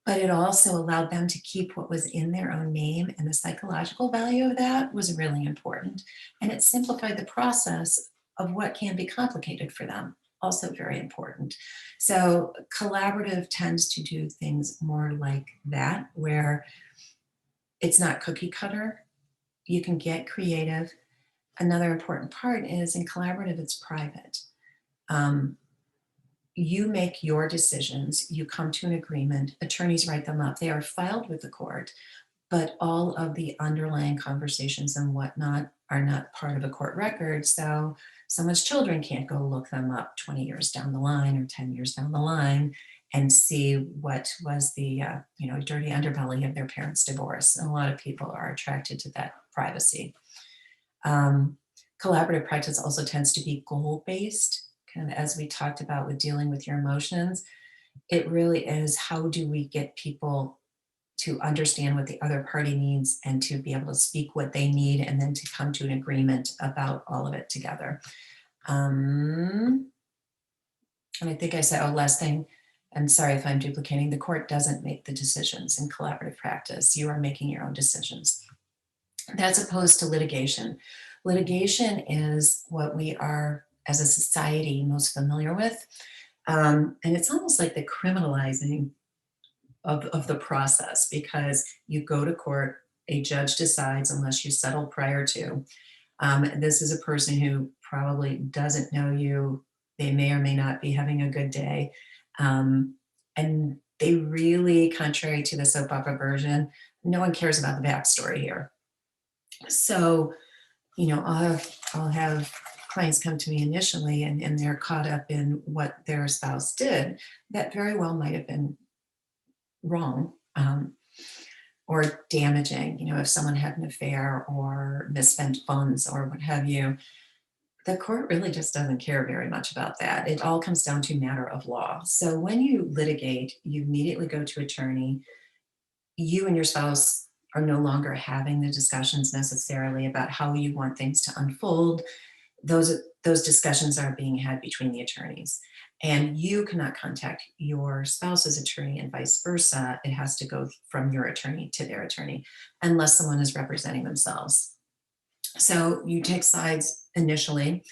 but it also allowed them to keep what was in their own name, and the psychological value of that was really important. And it simplified the process of what can be complicated for them, also very important. So collaborative tends to do things more like that, where it's not cookie cutter. You can get creative. Another important part is in collaborative, it's private. You make your decisions, you come to an agreement, attorneys write them up, they are filed with the court, but all of the underlying conversations and whatnot are not part of a court record. So someone's children can't go look them up 20 years down the line or 10 years down the line and see what was the dirty underbelly of their parents' divorce. And a lot of people are attracted to that privacy. Collaborative practice also tends to be goal-based, kind of as we talked about with dealing with your emotions. It really is, how do we get people to understand what the other party needs and to be able to speak what they need and then to come to an agreement about all of it together. And I think I said, last thing, and sorry if I'm duplicating, the court doesn't make the decisions in collaborative practice. You are making your own decisions. That's opposed to litigation. Litigation is what we are, as a society, most familiar with. And it's almost like the criminalizing of the process, because you go to court, a judge decides unless you settle prior to. This is a person who probably doesn't know you. They may or may not be having a good day. And they really, contrary to the soap opera version, no one cares about the backstory here. So, I'll have clients come to me initially and they're caught up in what their spouse did that very well might have been wrong, or damaging. If someone had an affair or misspent funds or what have you, the court really just doesn't care very much about that. It all comes down to matter of law. So when you litigate, you immediately go to attorney. You and your spouse are no longer having the discussions necessarily about how you want things to unfold. Those discussions are being had between the attorneys. And you cannot contact your spouse's attorney and vice versa. It has to go from your attorney to their attorney, unless someone is representing themselves. So you take sides initially.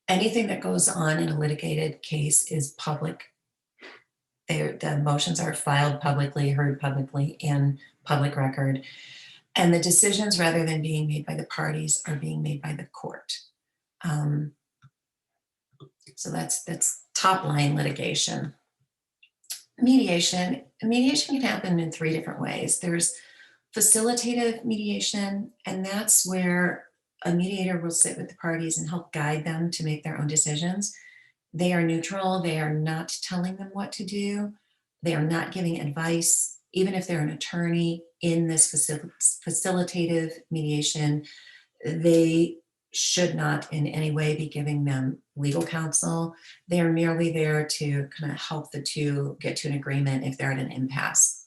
Anything that goes on in a litigated case is public. The motions are filed publicly, heard publicly in public record. And the decisions, rather than being made by the parties, are being made by the court. So that's top line litigation. Mediation can happen in 3 different ways. There's facilitative mediation, and that's where a mediator will sit with the parties and help guide them to make their own decisions. They are neutral. They are not telling them what to do. They are not giving advice. Even if they're an attorney in this facilitative mediation, they should not in any way be giving them legal counsel. They are merely there to kind of help the two get to an agreement if they're at an impasse.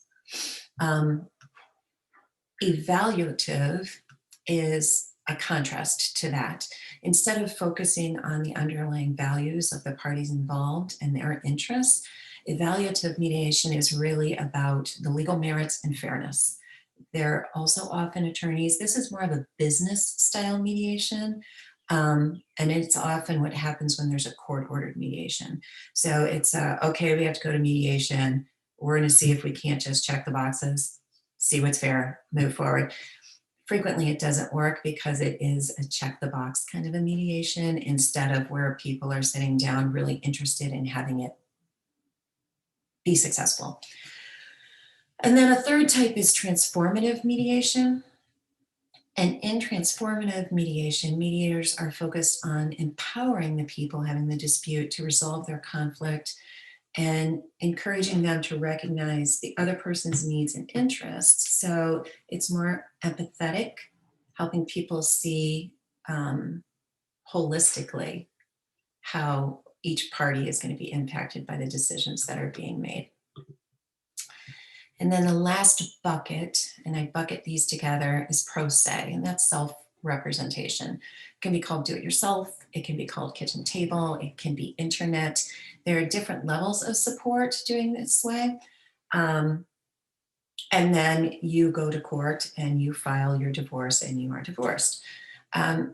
Evaluative is a contrast to that. Instead of focusing on the underlying values of the parties involved and their interests, evaluative mediation is really about the legal merits and fairness. They're also often attorneys. This is more of a business style mediation. And it's often what happens when there's a court-ordered mediation. So it's, okay, we have to go to mediation. We're going to see if we can't just check the boxes, see what's fair, move forward. Frequently, it doesn't work because it is a check the box kind of a mediation instead of where people are sitting down really interested in having it be successful. And then a third type is transformative mediation. And in transformative mediation, mediators are focused on empowering the people having the dispute to resolve their conflict and encouraging them to recognize the other person's needs and interests. So it's more empathetic, helping people see holistically how each party is going to be impacted by the decisions that are being made. And then the last bucket, and I bucket these together, is pro se, and that's self-representation. It can be called do-it-yourself, it can be called kitchen table, it can be internet. There are different levels of support doing this way. And then you go to court and you file your divorce and you are divorced.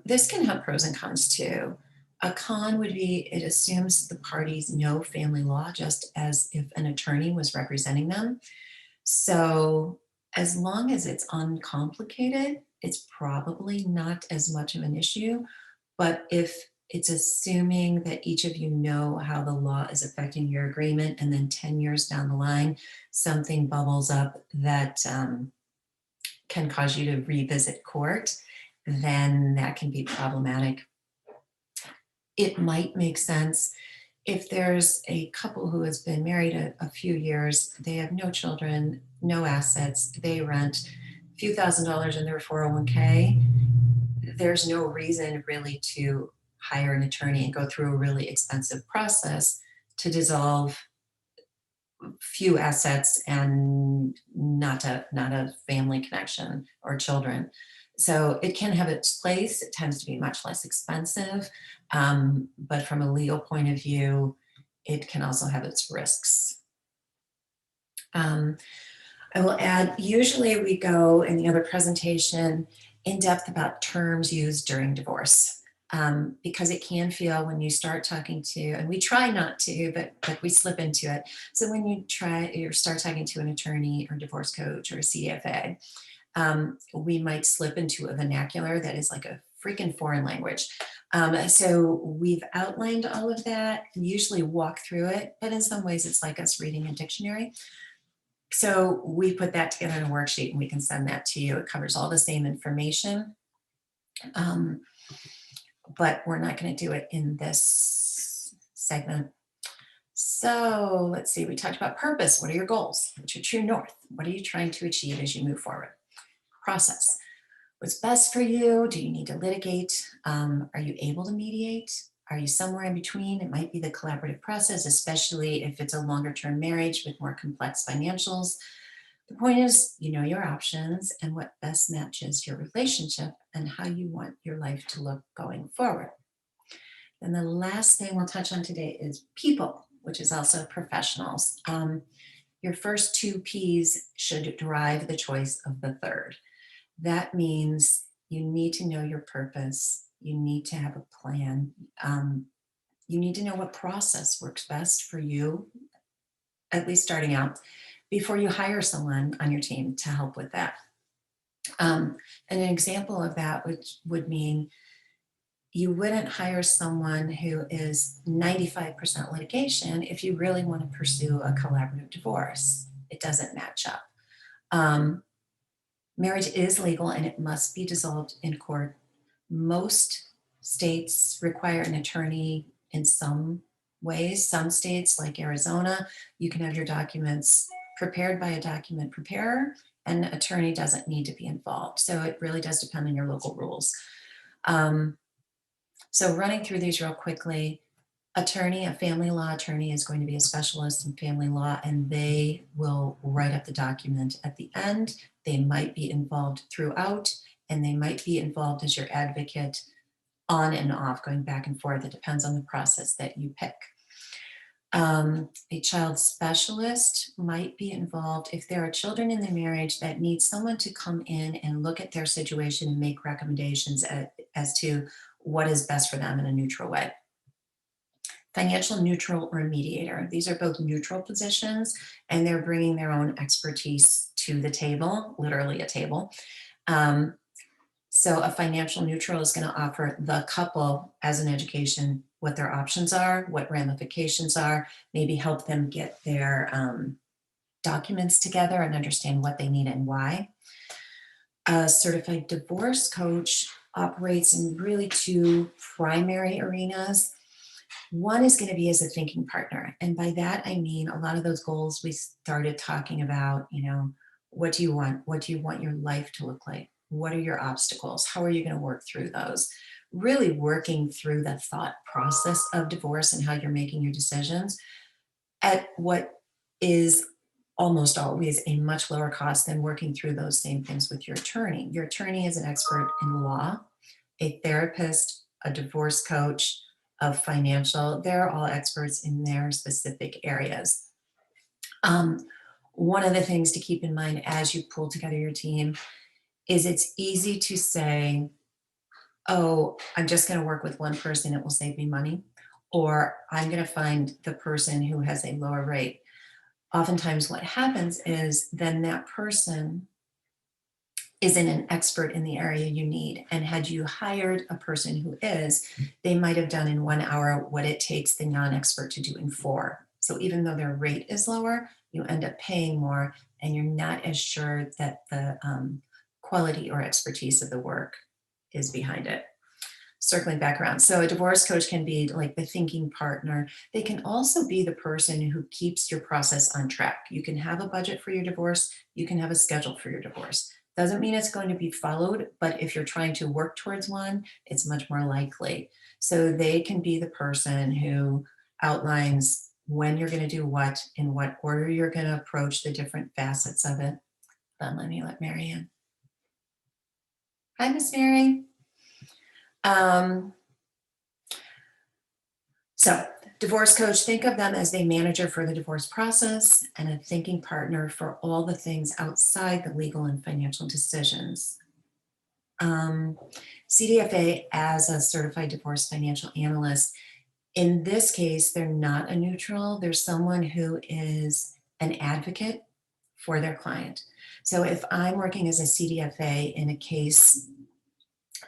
This can have pros and cons too. A con would be it assumes the parties know family law just as if an attorney was representing them. So as long as it's uncomplicated, it's probably not as much of an issue. But if it's assuming that each of you know how the law is affecting your agreement, and then 10 years down the line, something bubbles up that can cause you to revisit court, then that can be problematic. It might make sense if there's a couple who has been married a few years, they have no children, no assets, they rent a few $1,000s in their 401k, there's no reason really to hire an attorney and go through a really expensive process to dissolve few assets and not a family connection or children. So it can have its place. It tends to be much less expensive, but from a legal point of view, it can also have its risks. I will add, usually we go in the other presentation in depth about terms used during divorce, because it can feel when you start talking to, and we try not to, but we slip into it. So when you start talking to an attorney or divorce coach or a CFA, we might slip into a vernacular that is like a freaking foreign language. So we've outlined all of that, usually walk through it, but in some ways it's like us reading a dictionary. So we put that together in a worksheet and we can send that to you. It covers all the same information, but we're not going to do it in this segment. So let's see, we talked about purpose. What are your goals? What's your true north? What are you trying to achieve as you move forward? Process. What's best for you? Do you need to litigate? Are you able to mediate? Are you somewhere in between? It might be the collaborative process, especially if it's a longer term marriage with more complex financials. The point is, you know your options and what best matches your relationship and how you want your life to look going forward. And the last thing we'll touch on today is people, which is also professionals. Your first two P's should drive the choice of the third. That means you need to know your purpose. You need to have a plan. You need to know what process works best for you, at least starting out, before you hire someone on your team to help with that. And an example of that would mean you wouldn't hire someone who is 95% litigation if you really want to pursue a collaborative divorce. It doesn't match up. Marriage is legal and it must be dissolved in court. Most states require an attorney in some ways. Some states, like Arizona, you can have your documents prepared by a document preparer, and an attorney doesn't need to be involved. So it really does depend on your local rules. So running through these real quickly, attorney, a family law attorney is going to be a specialist in family law, and they will write up the document at the end. They might be involved throughout, and they might be involved as your advocate on and off, going back and forth. It depends on the process that you pick. A child specialist might be involved if there are children in the marriage that need someone to come in and look at their situation and make recommendations as to what is best for them in a neutral way. Financial neutral or mediator. These are both neutral positions, and they're bringing their own expertise to the table, literally a table. So a financial neutral is going to offer the couple as an education what their options are, what ramifications are, maybe help them get their documents together and understand what they need and why. A certified divorce coach operates in really two primary arenas. One is going to be as a thinking partner. And by that, I mean a lot of those goals we started talking about, what do you want? What do you want your life to look like? What are your obstacles? How are you going to work through those? Really working through the thought process of divorce and how you're making your decisions at what is almost always a much lower cost than working through those same things with your attorney. Your attorney is an expert in law, a therapist, a divorce coach, of financial. They're all experts in their specific areas. One of the things to keep in mind as you pull together your team is it's easy to say, oh, I'm just going to work with one person, it will save me money, or I'm going to find the person who has a lower rate. Oftentimes what happens is then that person isn't an expert in the area you need. And had you hired a person who is, they might have done in 1 hour what it takes the non-expert to do in 4. So even though their rate is lower, you end up paying more and you're not as sure that the quality or expertise of the work is behind it. Circling back around. So a divorce coach can be like the thinking partner. They can also be the person who keeps your process on track. You can have a budget for your divorce. You can have a schedule for your divorce. Doesn't mean it's going to be followed, but if you're trying to work towards one, it's much more likely. So they can be the person who outlines when you're going to do what, in what order you're going to approach the different facets of it. But let me let Mary in. Hi, Miss Mary. So divorce coach, think of them as the manager for the divorce process and a thinking partner for all the things outside the legal and financial decisions. CDFA as a certified divorce financial analyst, in this case, they're not a neutral, they're someone who is an advocate for their client. So if I'm working as a CDFA in a case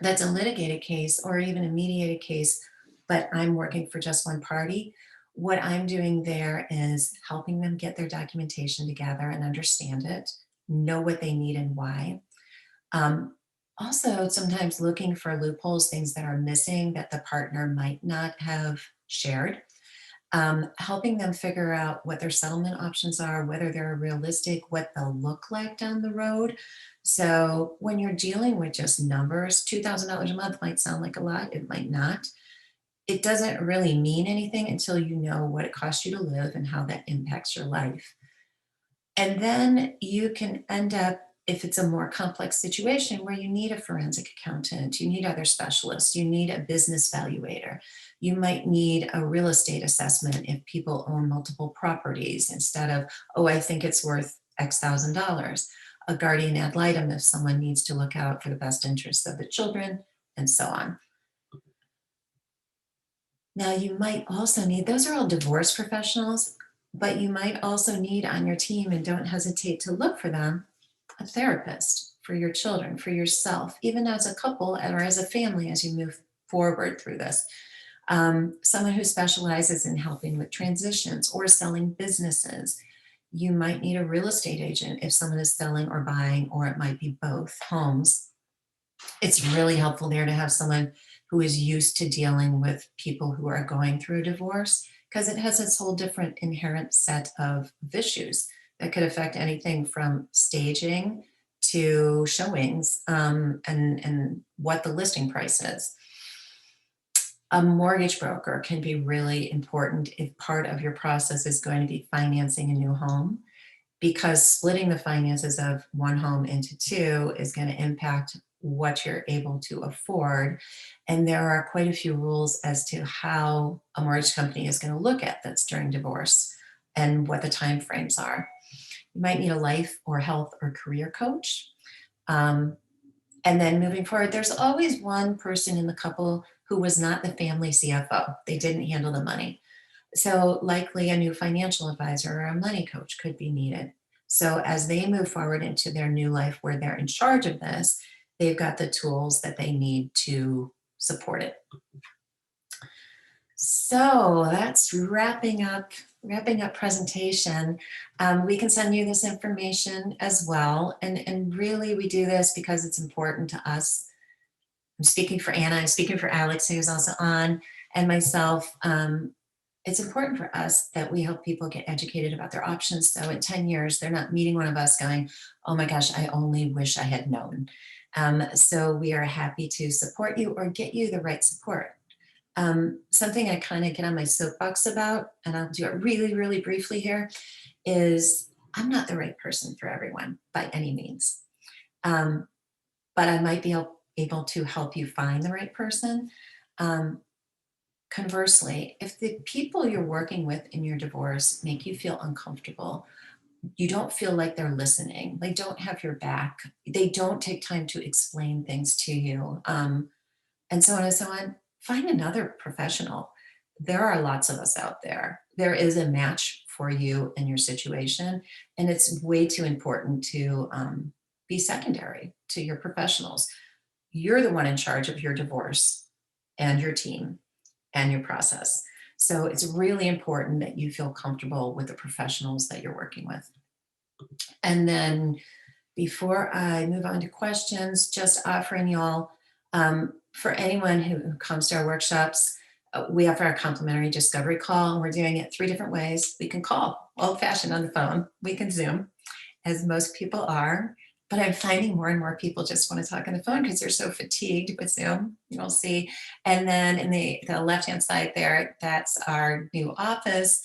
that's a litigated case or even a mediated case, but I'm working for just one party, what I'm doing there is helping them get their documentation together and understand it, know what they need and why. Also, sometimes looking for loopholes, things that are missing that the partner might not have shared. Helping them figure out what their settlement options are, whether they're realistic, what they'll look like down the road. So when you're dealing with just numbers, $2,000 a month might sound like a lot, it might not. It doesn't really mean anything until you know what it costs you to live and how that impacts your life. And then you can end up, if it's a more complex situation where you need a forensic accountant, you need other specialists, you need a business valuator, you might need a real estate assessment if people own multiple properties instead of, oh, I think it's worth X thousand dollars, a guardian ad litem if someone needs to look out for the best interests of the children, and so on. Now, you might also need, those are all divorce professionals, but you might also need on your team, and don't hesitate to look for them, a therapist for your children, for yourself, even as a couple or as a family as you move forward through this. Someone who specializes in helping with transitions or selling businesses. You might need a real estate agent if someone is selling or buying, or it might be both homes. It's really helpful there to have someone who is used to dealing with people who are going through a divorce, because it has its whole different inherent set of issues that could affect anything from staging to showings, and what the listing price is. A mortgage broker can be really important if part of your process is going to be financing a new home, because splitting the finances of one home into two is going to impact what you're able to afford. And there are quite a few rules as to how a mortgage company is going to look at this during divorce and what the timeframes are. You might need a life or health or career coach. And then moving forward, there's always one person in the couple who was not the family CFO. They didn't handle the money. So likely a new financial advisor or a money coach could be needed. So as they move forward into their new life where they're in charge of this, they've got the tools that they need to support it. So that's wrapping up presentation. We can send you this information as well. And really we do this because it's important to us. I'm speaking for Anna, I'm speaking for Alex, who's also on, and myself. It's important for us that we help people get educated about their options. So in 10 years, they're not meeting one of us going, oh my gosh, I only wish I had known. So we are happy to support you or get you the right support. Something I kind of get on my soapbox about, and I'll do it really, really briefly here, is I'm not the right person for everyone by any means. But I might be able to help you find the right person. Conversely, if the people you're working with in your divorce make you feel uncomfortable, you don't feel like they're listening, they don't have your back, they don't take time to explain things to you, and so on and so on, find another professional. There are lots of us out there. There is a match for you and your situation, and it's way too important to be secondary to your professionals. You're the one in charge of your divorce and your team and your process. So it's really important that you feel comfortable with the professionals that you're working with. And then before I move on to questions, just offering y'all, for anyone who comes to our workshops, we offer a complimentary discovery call, and we're doing it 3 different ways. We can call, old-fashioned on the phone. We can Zoom, as most people are. But I'm finding more and more people just want to talk on the phone because they're so fatigued with Zoom. You'll see. And then in the left-hand side there, that's our new office,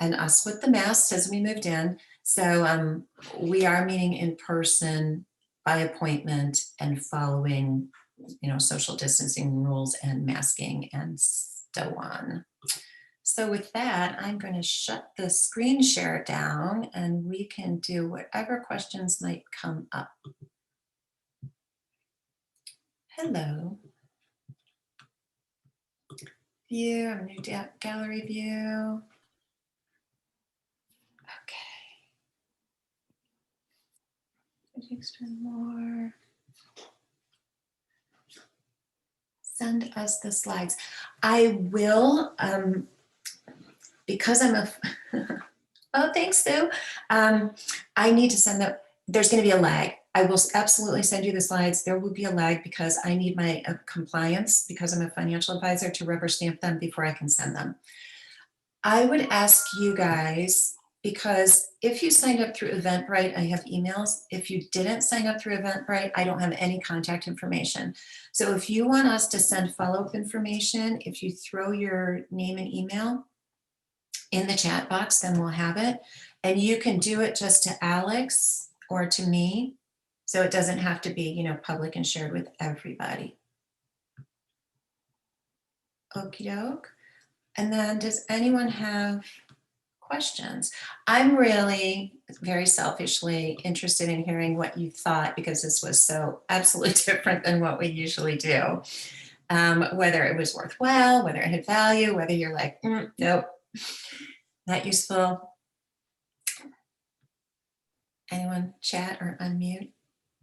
and us with the masks as we moved in. So we are meeting in person by appointment and following, social distancing rules and masking and so on. So with that, I'm going to shut the screen share down and we can do whatever questions might come up. Hello. View, a new gallery view. Okay. Extra more. Send us the slides. I will, because I'm a, oh, thanks, Sue. I need to send them, there's going to be a lag. I will absolutely send you the slides. There will be a lag because I need my compliance, because I'm a financial advisor, to rubber stamp them before I can send them. I would ask you guys, because if you signed up through Eventbrite, I have emails. If you didn't sign up through Eventbrite, I don't have any contact information. So if you want us to send follow-up information, if you throw your name and email in the chat box, then we'll have it. And you can do it just to Alex or to me. So it doesn't have to be, public and shared with everybody. Okie doke. And then does anyone have questions? I'm really very selfishly interested in hearing what you thought, because this was so absolutely different than what we usually do. Whether it was worthwhile, whether it had value, whether you're like, nope, not useful. Anyone chat or unmute?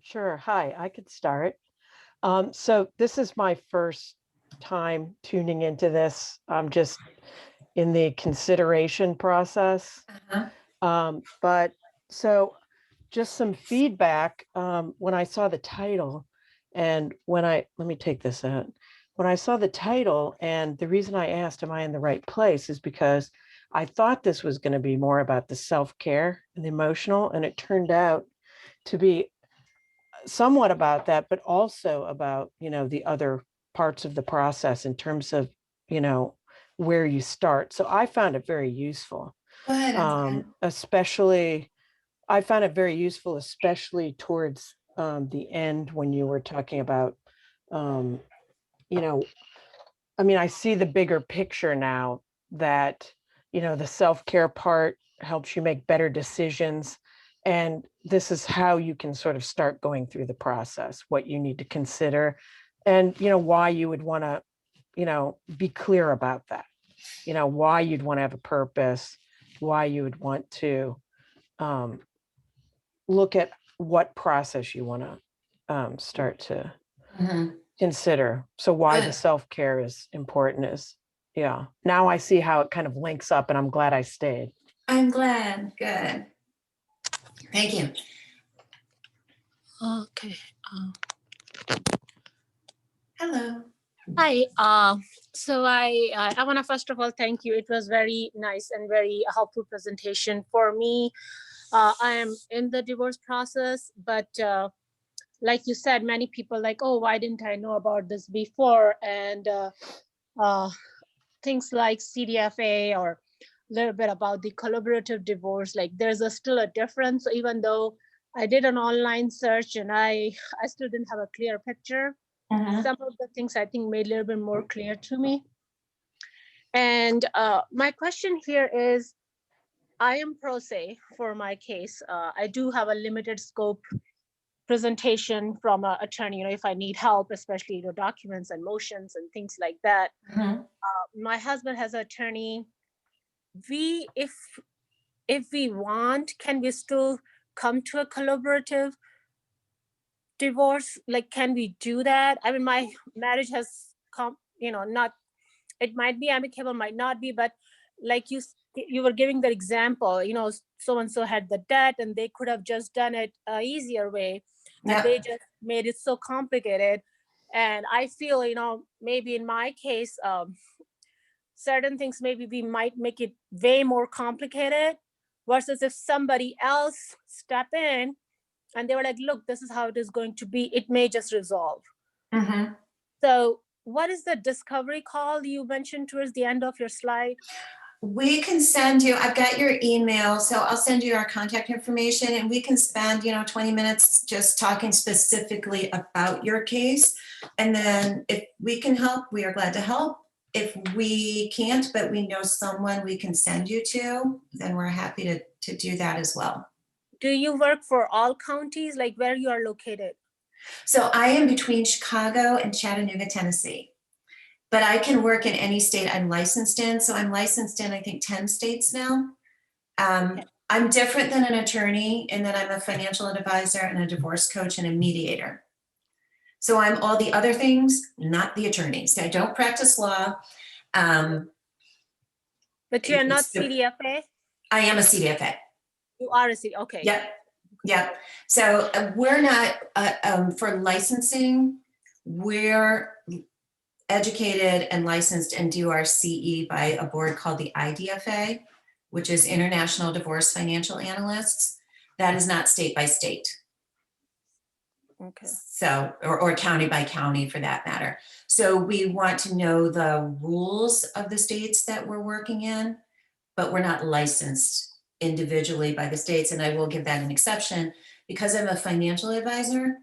Sure. Hi, I could start. So this is my first time tuning into this. I'm just in the consideration process. But so just some feedback when I saw the title, and let me take this out. When I saw the title, and the reason I asked, am I in the right place, is because I thought this was going to be more about the self-care and the emotional, and it turned out to be somewhat about that, but also about, the other parts of the process in terms of, where you start. So I found it very useful. Especially, I found it very useful, especially towards the end when you were talking about, I see the bigger picture now that, the self-care part helps you make better decisions. And this is how you can sort of start going through the process, what you need to consider, and, why you would want to, be clear about that, why you'd want to have a purpose, why you would want to look at what process you want to start to consider. So why the self-care is important is, now I see how it kind of links up, and I'm glad I stayed. I'm glad. Good. Thank you. Okay. Hello. Hi. So I want to first of all thank you. It was very nice and very helpful presentation for me. I am in the divorce process, but like you said, many people like, oh, why didn't I know about this before? And things like CDFA or a little bit about the collaborative divorce, like there's still a difference. So even though I did an online search and I still didn't have a clear picture. Some of the things I think made a little bit more clear to me. And my question here is, I am pro se for my case. I do have a limited scope presentation from an attorney, if I need help, especially documents and motions and things like that. My husband has an attorney. If we want, can we still come to a collaborative divorce? Like, can we do that? I mean, my marriage has come, not, it might be amicable, might not be, but like you were giving the example, so and so had the debt and they could have just done it a easier way, and Yep. they just made it so complicated. And I feel, maybe in my case, certain things maybe we might make it way more complicated, versus if somebody else step in and they were like, look, this is how it is going to be, it may just resolve. Mhm. So what is the discovery call you mentioned towards the end of your slide? We can send you, I've got your email, so I'll send you our contact information, and we can spend, 20 minutes just talking specifically about your case. And then if we can help, we are glad to help. If we can't, but we know someone we can send you to, then we're happy to do that as well. Do you work for all counties, like where you are located? So I am between Chicago and Chattanooga, Tennessee, but I can work in any state I'm licensed in. So I'm licensed in, I think, 10 states now. I'm different than an attorney in that I'm a financial advisor and a divorce coach and a mediator. So I'm all the other things, not the attorney. So I don't practice law. But you're not It's the- CDFA? I am a CDFA. You are a CDFA, okay. Yep. So we're not, for licensing, we're educated and licensed and do our CE by a board called the IDFA, which is International Divorce Financial Analysts. That is not state by state. Okay. So, or county by county for that matter. So we want to know the rules of the states that we're working in, but we're not licensed individually by the states. And I will give that an exception because I'm a financial advisor.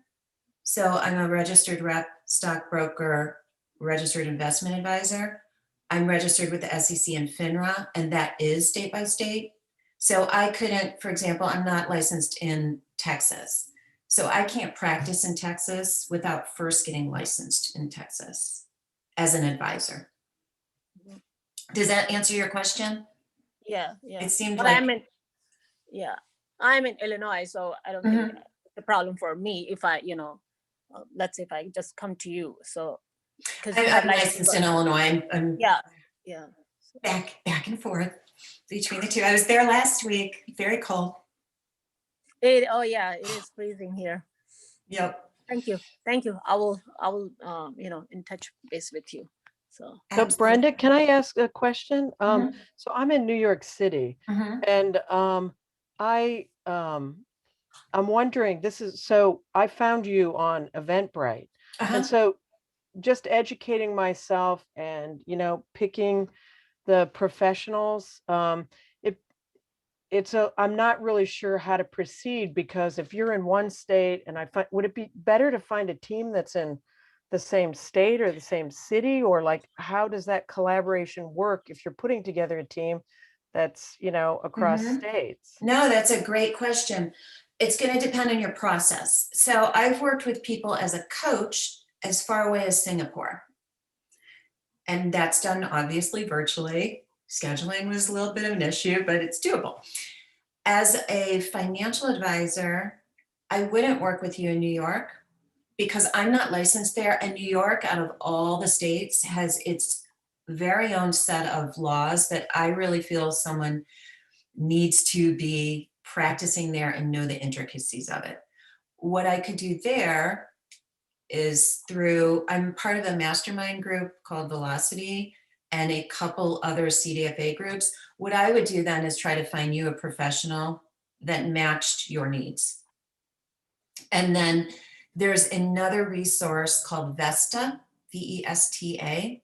So I'm a registered rep, stockbroker, registered investment advisor. I'm registered with the SEC and FINRA, and that is state by state. So I couldn't, for example, I'm not licensed in Texas. So I can't practice in Texas without first getting licensed in Texas as an advisor. Does that answer your question? Yeah. It seemed But like I'm in Illinois, so I don't think that's the problem for me if I, let's say if I just come to you. So because I'm licensed in Illinois. I'm yeah. back and forth between the two. I was there last week. Very cold. It is freezing here. Yep. Thank you. I will in touch base with you. So Brenda, can I ask a question? Mhm. So I'm in New York City, and I'm wondering, so I found you on Eventbrite, and so just educating myself and, picking the professionals, I'm not really sure how to proceed, because if you're in one state and would it be better to find a team that's in the same state or the same city, or like, how does that collaboration work if you're putting together a team that's, across states? No, that's a great question. It's going to depend on your process. So I've worked with people as a coach as far away as Singapore. And that's done obviously virtually. Scheduling was a little bit of an issue, but it's doable. As a financial advisor, I wouldn't work with you in New York because I'm not licensed there. And New York, out of all the states, has its very own set of laws that I really feel someone needs to be practicing there and know the intricacies of it. What I could do there is I'm part of a mastermind group called Velocity and a couple other CDFA groups. What I would do then is try to find you a professional that matched your needs. And then there's another resource called Vesta, VESTA,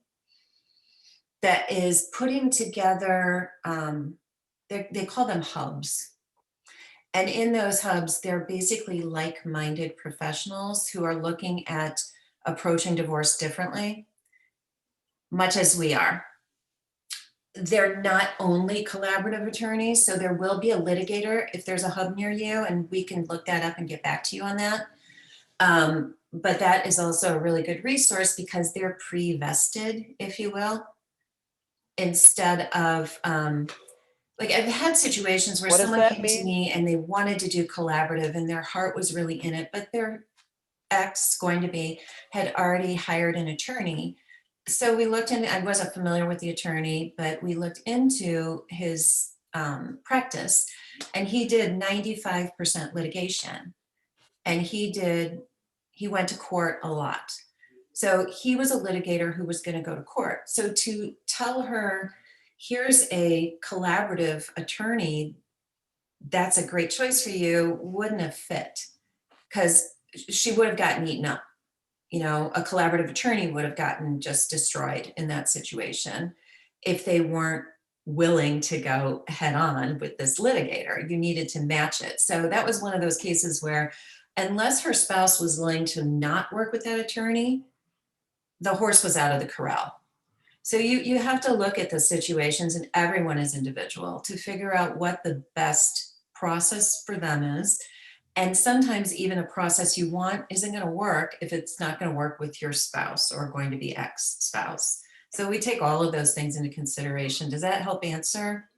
that is putting together, they call them hubs. And in those hubs, they're basically like-minded professionals who are looking at approaching divorce differently, much as we are. They're not only collaborative attorneys, so there will be a litigator if there's a hub near you, and we can look that up and get back to you on that. But that is also a really good resource because they're pre-vested, if you will, instead of, like I've had situations where What does someone that came to mean? me and they wanted to do collaborative and their heart was really in it, but they're X going to be had already hired an attorney. So we looked in, I wasn't familiar with the attorney, but we looked into his practice, and he did 95% litigation. And he went to court a lot. So he was a litigator who was going to go to court. So to tell her, here's a collaborative attorney, that's a great choice for you, wouldn't have fit, because she would have gotten eaten up. You know, a collaborative attorney would have gotten just destroyed in that situation if they weren't willing to go head on with this litigator. You needed to match it. So that was one of those cases where, unless her spouse was willing to not work with that attorney, the horse was out of the corral. So you have to look at the situations, and everyone is individual, to figure out what the best process for them is. And sometimes even a process you want isn't going to work if it's not going to work with your spouse or going to be ex-spouse. So we take all of those things into consideration. Does that help answer?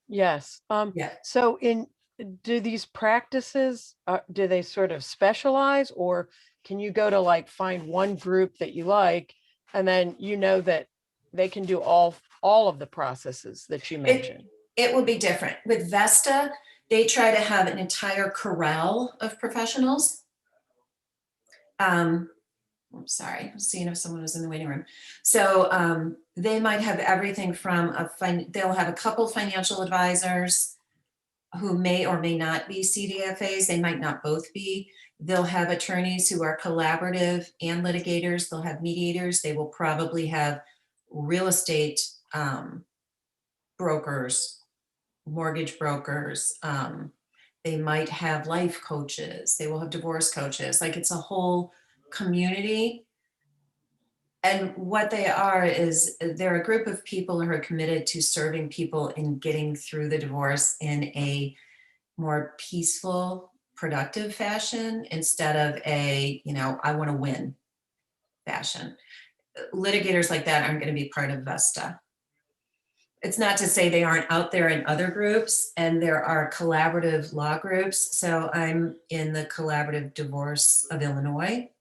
Yes. Yeah. So do these practices, do they sort of specialize, or can you go to like find one group that you like, and then you know that they can do all of the processes that you mentioned? It will be different. With Vesta, they try to have an entire corral of professionals. I'm sorry, I'm seeing if someone was in the waiting room. So they might have everything from they'll have a couple financial advisors who may or may not be CDFAs. They might not both be. They'll have attorneys who are collaborative and litigators. They'll have mediators. They will probably have real estate brokers, mortgage brokers. They might have life coaches. They will have divorce coaches. Like, it's a whole community. And what they are is they're a group of people who are committed to serving people in getting through the divorce in a more peaceful, productive fashion, instead of a, I want to win fashion. Litigators like that aren't going to be part of Vesta. It's not to say they aren't out there in other groups, and there are collaborative law groups. So I'm in the Collaborative Divorce of Illinois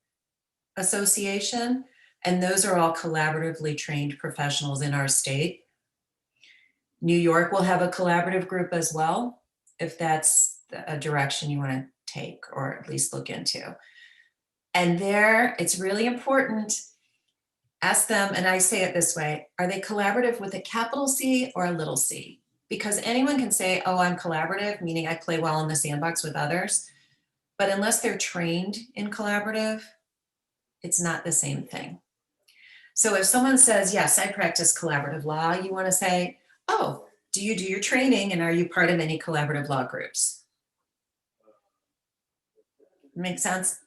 Association, and those are all collaboratively trained professionals in our state. New York will have a collaborative group as well, if that's a direction you want to take or at least look into. And there, it's really important. Ask them, and I say it this way, are they collaborative with a capital C or a little c? Because anyone can say, oh, I'm collaborative, meaning I play well in the sandbox with others. But unless they're trained in collaborative, it's not the same thing. So if someone says, yes, I practice collaborative law, you want to say, oh, do you do your training, and are you part of any collaborative law groups? Make sense?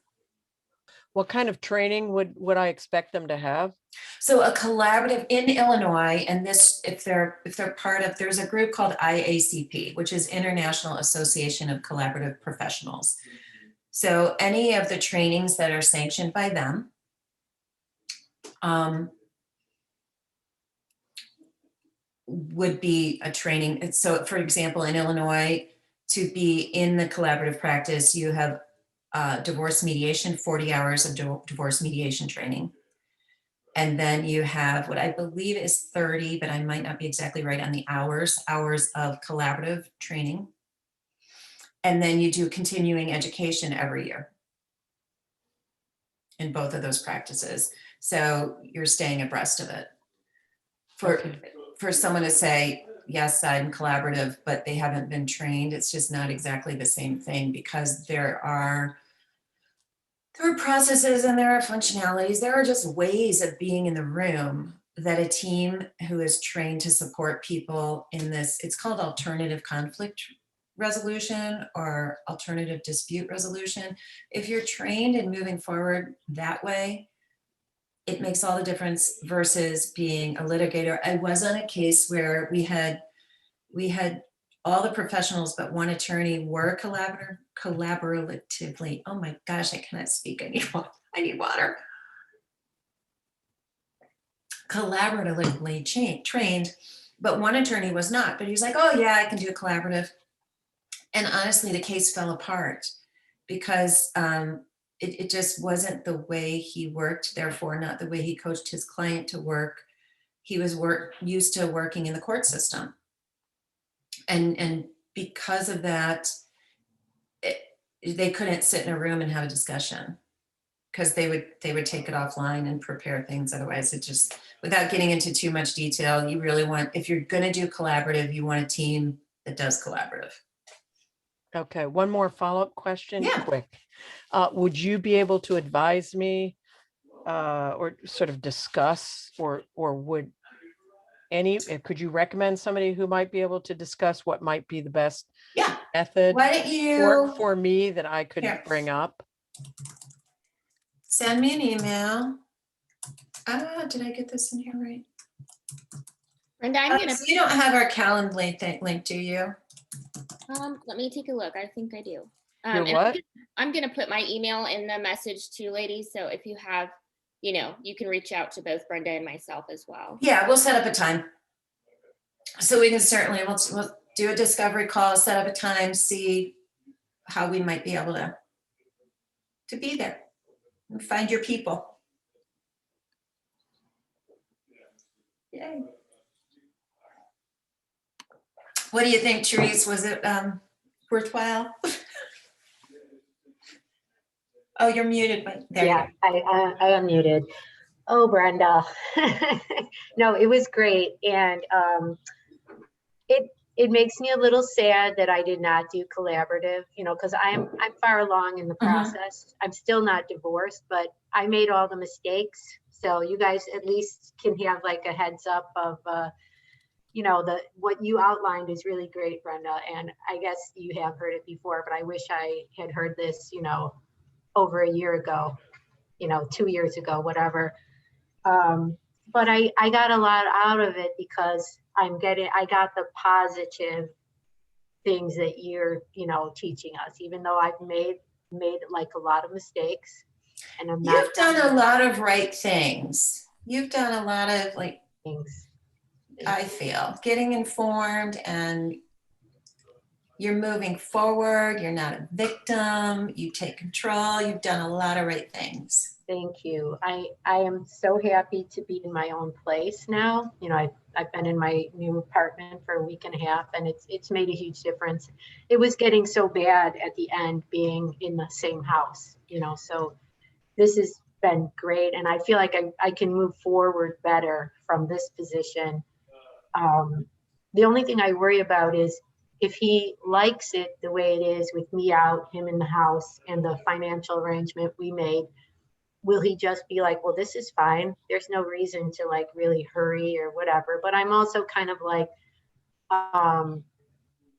What kind of training would I expect them to have? So a collaborative in Illinois, and this, if they're part of, there's a group called IACP, which is International Association of Collaborative Professionals. So any of the trainings that are sanctioned by them, would be a training. So for example, in Illinois, to be in the collaborative practice, you have divorce mediation, 40 hours of divorce mediation training. And then you have what I believe is 30, but I might not be exactly right on the hours of collaborative training. And then you do continuing education every year in both of those practices. So you're staying abreast of it. For someone to say, yes, I'm collaborative, but they haven't been trained, it's just not exactly the same thing, because there are processes and there are functionalities. There are just ways of being in the room that a team who is trained to support people in this, it's called alternative conflict resolution or alternative dispute resolution. If you're trained in moving forward that way, it makes all the difference versus being a litigator. I was on a case where we had all the professionals but one attorney were collaboratively. Oh my gosh, I cannot speak. I need water. Collaboratively trained, but one attorney was not. But he was like, oh yeah, I can do a collaborative. And honestly, the case fell apart because it just wasn't the way he worked, therefore not the way he coached his client to work. He was used to working in the court system. And because of that, they couldn't sit in a room and have a discussion, because they would take it offline and prepare things. Otherwise, it just, without getting into too much detail, you really want, if you're going to do collaborative, you want a team that does collaborative. Okay, one more follow-up question, Yeah. quick. Would you be able to advise me or sort of discuss, or would could you recommend somebody who might be able to discuss what might be the best Yeah. method Why don't you for me that I could Here. bring up? send me an email? Did I get this in here right? Brenda, I'm gonna So you don't have our Calendly link, do you? let me take a look. I think I do. Your And what? I'm gonna put my email in the message too, ladies. So if you have, you can reach out to both Brenda and myself as well. Yeah, we'll set up a time. So we can certainly, we'll do a discovery call, set up a time, see how we might be able to be there and find your people. Yay. What do you think, Therese? Was it worthwhile? Oh, you're muted, but there you Yeah, go. I unmuted. Oh, Brenda. No, it was great. And it makes me a little sad that I did not do collaborative, because I'm far along in the process. I'm still not divorced, but I made all the mistakes. So you guys at least can have like a heads up of what you outlined is really great, Brenda. And I guess you have heard it before, but I wish I had heard this, over a year ago, 2 years ago, whatever. But I got a lot out of it because I got the positive things that you're, teaching us, even though I've made like a lot of mistakes. And I'm not. You've done a lot of right things. You've done a lot of things. I feel getting informed, and you're moving forward. You're not a victim. You take control. You've done a lot of right things. Thank you. I am so happy to be in my own place now. I've been in my new apartment for a week and a half, and it's made a huge difference. It was getting so bad at the end being in the same house, so this has been great. And I feel like I can move forward better from this position. The only thing I worry about is if he likes it the way it is with me out, him in the house, and the financial arrangement we made, will he just be like, well, this is fine. There's no reason to like really hurry or whatever. But I'm also kind of like,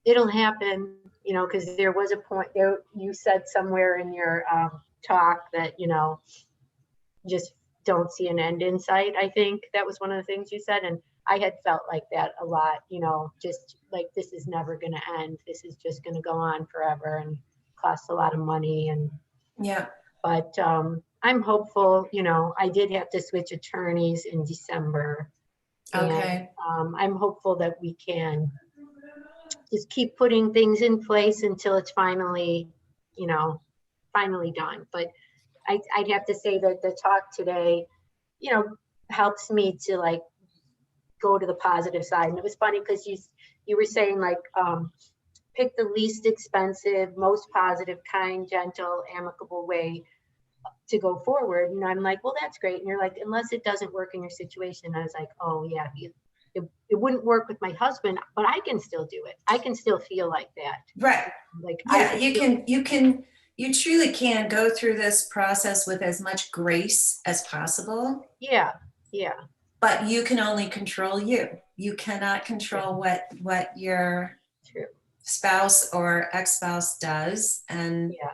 it'll happen, because there was a point there, you said somewhere in your talk that, just don't see an end in sight. I think that was one of the things you said. And I had felt like that a lot, just like, this is never going to end. This is just going to go on forever and cost a lot of money. And yeah, but I'm hopeful. I did have to switch attorneys in December. okay. And, I'm hopeful that we can just keep putting things in place until it's finally done. But I'd have to say that the talk today, helps me to like go to the positive side. And it was funny because you were saying like, pick the least expensive, most positive, kind, gentle, amicable way to go forward. And I'm like, well, that's great. And you're like, unless it doesn't work in your situation. I was like, oh yeah, it wouldn't work with my husband, but I can still do it. I can still feel like that. Right. Like, yeah, you truly can go through this process with as much grace as possible. Yeah. But you can only control you. You cannot control what your True. spouse or ex-spouse does. And Yeah.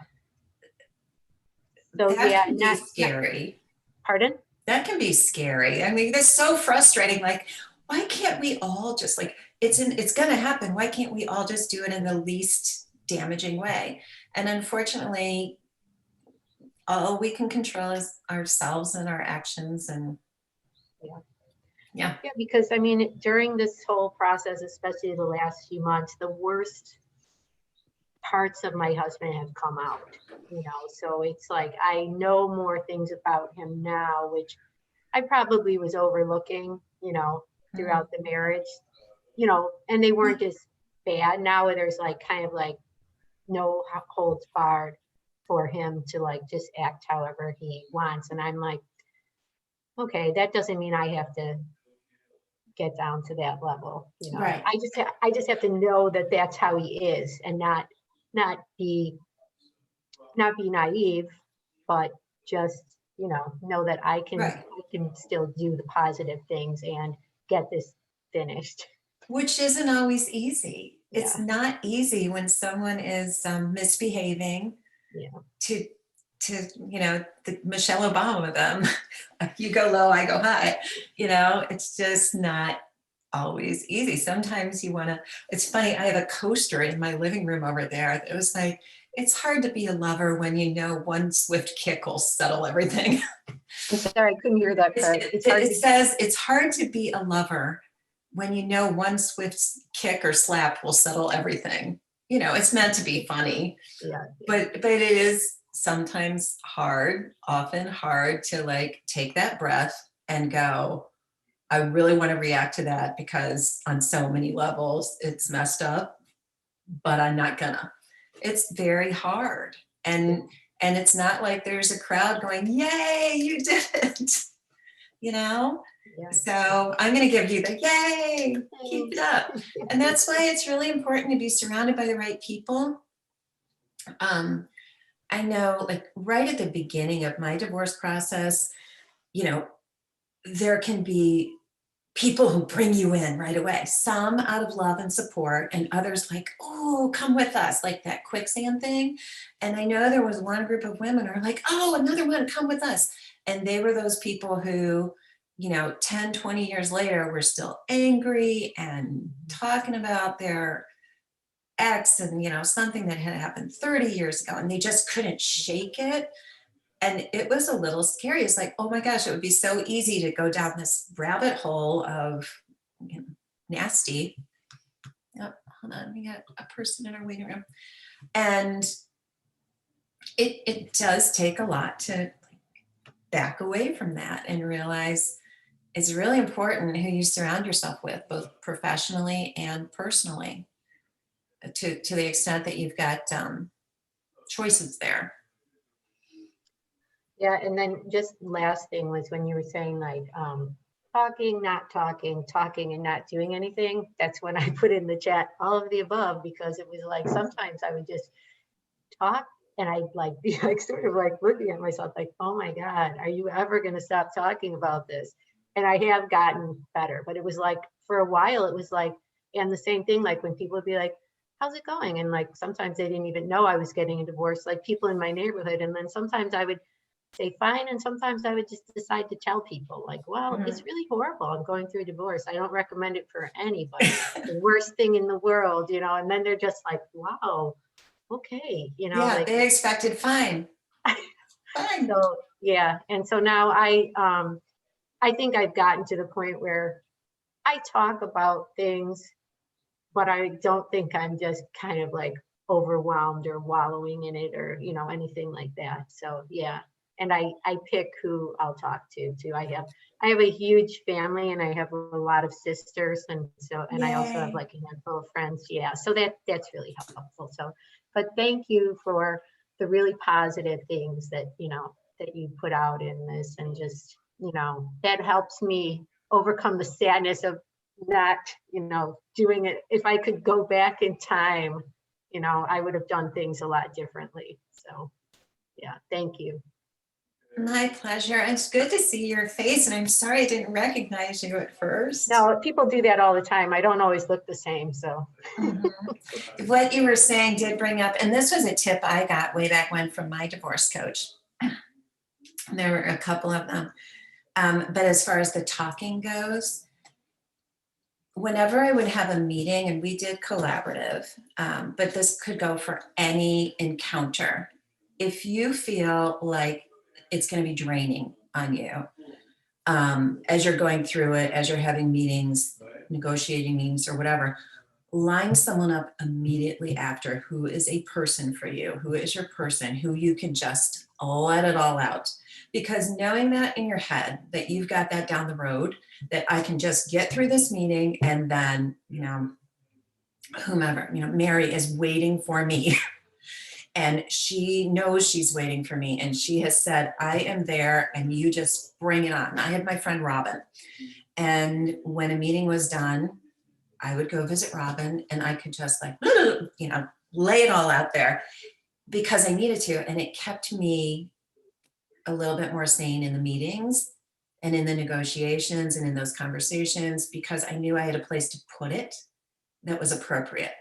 So that can be scary. Pardon? That can be scary. I mean, that's so frustrating. Like, why can't we all just like, it's going to happen. Why can't we all just do it in the least damaging way? And unfortunately, all we can control is ourselves and our actions. And yeah, because I mean, during this whole process, especially the last few months, the worst parts of my husband have come out, you know, so it's like I know more things about him now, which I probably was overlooking, you know, throughout the marriage, you know, and they weren't as bad. Now there's like kind of like no holds barred for him to like just act however he wants. And I'm like, okay, that doesn't mean I have to get down to that level, you know. Right. I just have to know that that's how he is, and not be naive, but just, you know that I can Right. I can still do the positive things and get this finished. Which isn't always easy. It's Yeah. not easy when someone is misbehaving. Yeah. To you know, the Michelle Obama of them, you go low, I go high. You know, it's just not always easy. Sometimes you want to. It's funny. I have a coaster in my living room over there. It was like, it's hard to be a lover when you know one swift kick will settle everything. I'm sorry, I couldn't hear that part. It says it's hard to be a lover when you know one swift kick or slap will settle everything. You know, it's meant to be funny, Yeah. but it is sometimes hard, often hard to like take that breath and go, I really want to react to that because on so many levels it's messed up, but I'm not gonna. It's very hard. And it's not like there's a crowd going, yay, you did it. You know? Yeah. So I'm going to give you the yay, keep it up. And that's why it's really important to be surrounded by the right people. I know, like right at the beginning of my divorce process, you know, there can be people who bring you in right away, some out of love and support, and others like, oh, come with us, like that quicksand thing. And I know there was one group of women who are like, oh, another one, come with us. And they were those people who, you know, 10, 20 years later were still angry and talking about their ex and, you know, something that had happened 30 years ago, and they just couldn't shake it. And it was a little scary. It's like, oh my gosh, it would be so easy to go down this rabbit hole of, you know, nasty. Oh, hold on, we got a person in our waiting room. And it does take a lot to back away from that and realize it's really important who you surround yourself with, both professionally and personally, to the extent that you've got choices there. Yeah, and then just last thing was when you were saying like talking, not talking, talking and not doing anything. That's when I put in the chat all of the above, because it was like sometimes I would just talk and I'd like be like sort of like looking at myself like, oh my God, are you ever going to stop talking about this? And I have gotten better, but it was like for a while it was like, and the same thing, like when people would be like, how's it going? And like sometimes they didn't even know I was getting a divorce, like people in my neighborhood. And then sometimes I would say fine, and sometimes I would just decide to tell people like, well, it's really horrible, I'm going through a divorce, I don't recommend it for anybody. The worst thing in the world, you know. And then they're just like, wow, okay, you know. Yeah, like they expected fine. Fine. so yeah. And so now I think I've gotten to the point where I talk about things, but I don't think I'm just kind of like overwhelmed or wallowing in it or, you know, anything like that. So yeah. And I pick who I'll talk to too. I have a huge family, and I have a lot of sisters, and so, and I also have Yay. like a handful of friends. Yeah, so that's really helpful. So, but thank you for the really positive things that, you know, that you put out in this, and just, you know, that helps me overcome the sadness of not, you know, doing it. If I could go back in time, you know, I would have done things a lot differently. So yeah, thank you. My pleasure. It's good to see your face, and I'm sorry I didn't recognize you at first. No, people do that all the time. I don't always look the same, so. What you were saying did bring up, and this was a tip I got way back when from my divorce coach. There were a couple of them. But as far as the talking goes, whenever I would have a meeting, and we did collaborative, but this could go for any encounter. If you feel like it's going to be draining on you as you're going through it, as you're having meetings, negotiating meetings or whatever, line someone up immediately after who is a person for you, who is your person, who you can just let it all out. Because knowing that in your head, that you've got that down the road, that I can just get through this meeting and then, whomever, Mary is waiting for me. And she knows she's waiting for me. And she has said, I am there and you just bring it on. I had my friend Robin. And when a meeting was done, I would go visit Robin and I could just lay it all out there because I needed to. And it kept me a little bit more sane in the meetings and in the negotiations and in those conversations, because I knew I had a place to put it that was appropriate.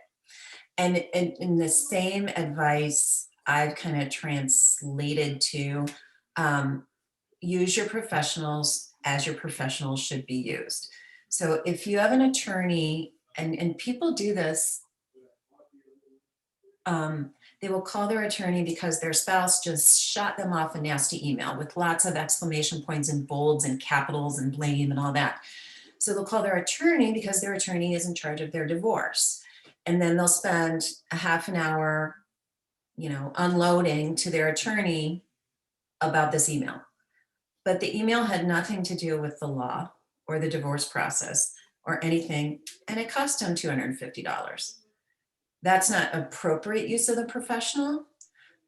And in the same advice, I've kind of translated to use your professionals as your professionals should be used. So if you have an attorney, and people do this, they will call their attorney because their spouse just shot them off a nasty email with lots of exclamation points and bolds and capitals and blame and all that. So they'll call their attorney because their attorney is in charge of their divorce. And then they'll spend a half an hour, unloading to their attorney about this email. But the email had nothing to do with the law or the divorce process or anything, and it cost them $250. That's not appropriate use of the professional.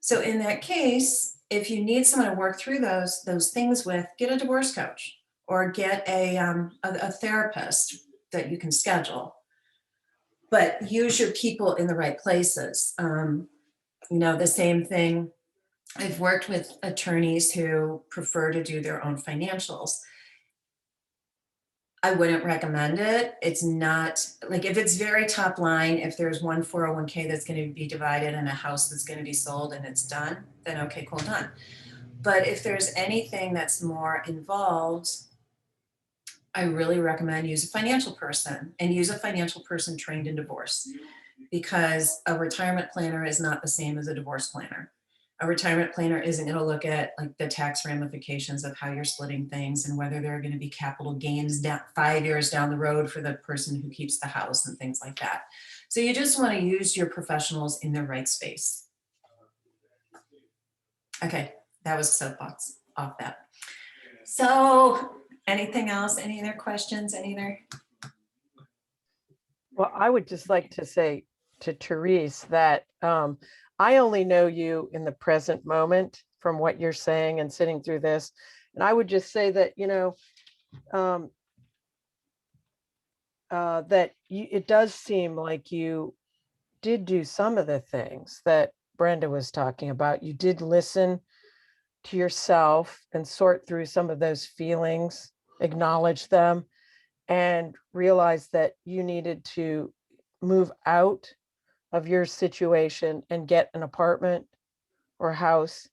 So in that case, if you need someone to work through those things with, get a divorce coach or get a therapist that you can schedule. But use your people in the right places. The same thing. I've worked with attorneys who prefer to do their own financials. I wouldn't recommend it. It's not like, if it's very top line, if there's one 401k that's going to be divided and a house that's going to be sold and it's done, then okay, cool, done. But if there's anything that's more involved, I really recommend use a financial person, and use a financial person trained in divorce, because a retirement planner is not the same as a divorce planner. A retirement planner isn't going to look at like the tax ramifications of how you're splitting things and whether there are going to be capital gains down 5 years down the road for the person who keeps the house and things like that. So you just want to use your professionals in their right space. Okay, that was soapbox off that. So anything else? Any other questions? Well, I would just like to say to Therese that I only know you in the present moment from what you're saying and sitting through this. And I would just say that, it does seem like you did do some of the things that Brenda was talking about. You did listen to yourself and sort through some of those feelings, acknowledge them, and realize that you needed to move out of your situation and get an apartment or house.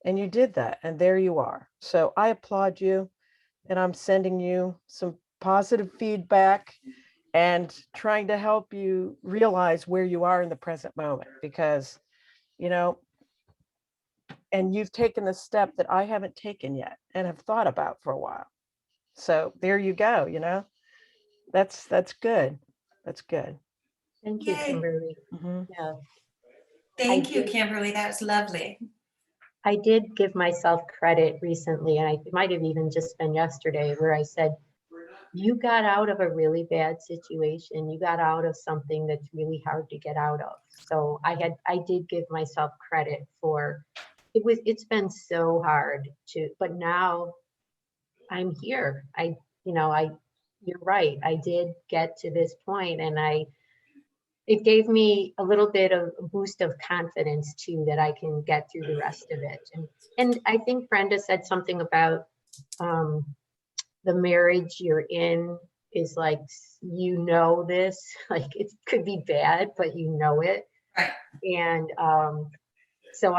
And you did that. And there you are. So I applaud you. And I'm sending you some positive feedback and trying to help you realize where you are in the present moment, because, and you've taken the step that I haven't taken yet and have thought about for a while. So there you go. That's good. That's good. Thank you, Yay. Kimberly. Mm-hmm. Yeah. Thank you, Kimberly. That was lovely. I did give myself credit recently, and it might have even just been yesterday, where I said, you got out of a really bad situation. You got out of something that's really hard to get out of. So I did give myself credit for it's been so hard but now I'm here. You're right. I did get to this point, and it gave me a little bit of a boost of confidence too, that I can get through the rest of it. And I think Brenda said something about the marriage you're in is like, this, like it could be bad, but it. Right. And so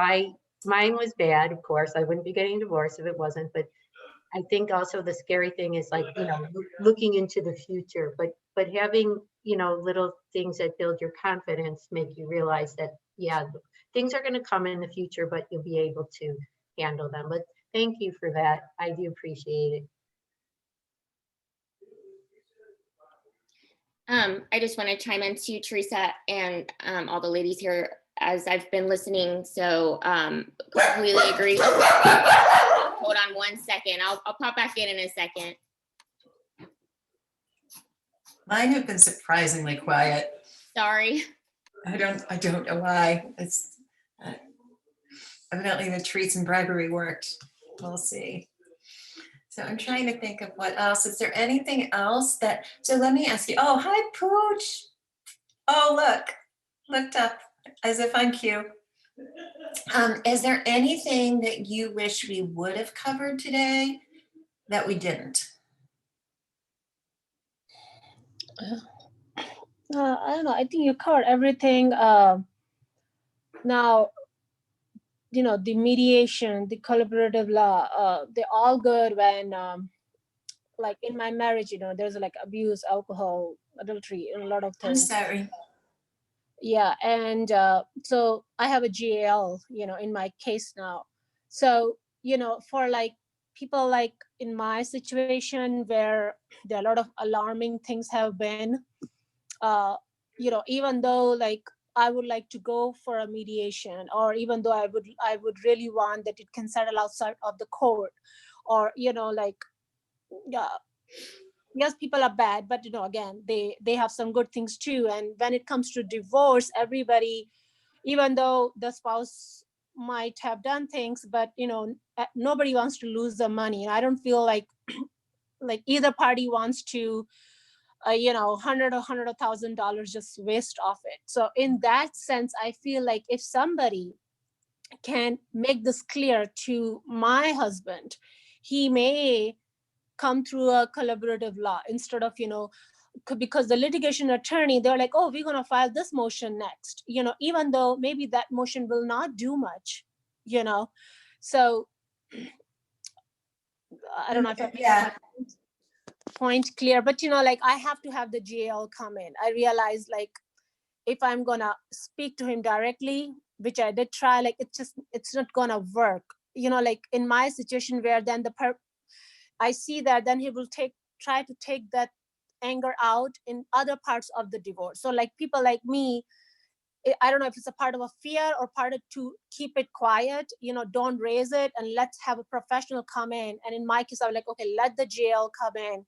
mine was bad, of course. I wouldn't be getting divorced if it wasn't, but I think also the scary thing is like, looking into the future, but having, little things that build your confidence make you realize that, yeah, things are going to come in the future, but you'll be able to handle them. But thank you for that. I do appreciate it. I just want to chime in to Teresa and all the ladies here as I've been listening. So completely agree. Hold on one second. I'll pop back in a second. Mine have been surprisingly quiet. Sorry. I don't know why. It's evidently the treats and bribery worked. We'll see. So I'm trying to think of what else. Is there anything else that, so let me ask you, oh, hi, Pooch. Oh, look, looked up as if I'm cute. Is there anything that you wish we would have covered today that we didn't? I don't know. I think you covered everything. Now, the mediation, the collaborative law, they're all good when, like in my marriage, there's like abuse, alcohol, adultery, and a lot of I'm things. sorry. Yeah, and so I have a GAL, in my case now. So, for like people like in my situation where there are a lot of alarming things have been, even though like I would like to go for a mediation, or even though I would really want that it can settle outside of the court, or like, yeah, yes, people are bad, but again, they have some good things too. And when it comes to divorce, everybody, even though the spouse might have done things, but nobody wants to lose the money. I don't feel like like either party wants to $100,000 just waste off it. So in that sense, I feel like if somebody can make this clear to my husband, he may come through a collaborative law instead of, because the litigation attorney, they're like, oh, we're going to file this motion next, even though maybe that motion will not do much, so I don't know if I made my point clear, but like I have to have the GL come in. I realize like if I'm gonna speak to him directly, which I did try, like it's not gonna work, like in my situation where then I see that then he will try to take that anger out in other parts of the divorce. So like people like me, I don't know if it's a part of a fear or part of to keep it quiet, don't raise it and let's have a professional come in. And in my case, I was like, okay, let the GL come in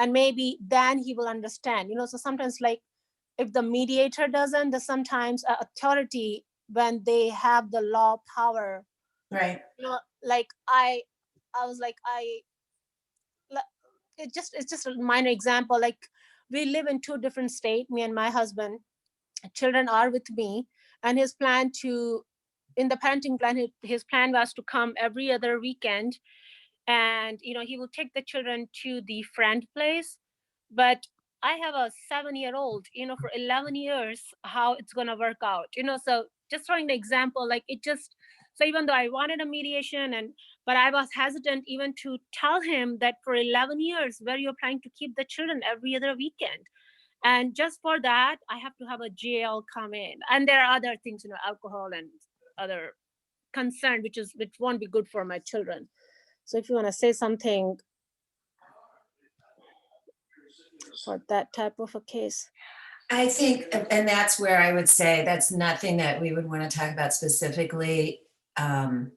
and maybe then he will understand, so sometimes like if the mediator doesn't, there's sometimes authority when they have the law power. Right. Like I was like, it's just a minor example. Like we live in 2 different states, me and my husband. Children are with me, and his plan in the parenting plan, his plan was to come every other weekend, and he will take the children to the friend place. But I have a 7-year-old, for 11 years, how it's going to work out, so just throwing the example, like so even though I wanted a mediation, but I was hesitant even to tell him that for 11 years where you're planning to keep the children every other weekend. And just for that, I have to have a GL come in. And there are other things, alcohol and other concern, which won't be good for my children. So if you want to say something for that type of a case. I think, and that's where I would say that's nothing that we would want to talk about specifically in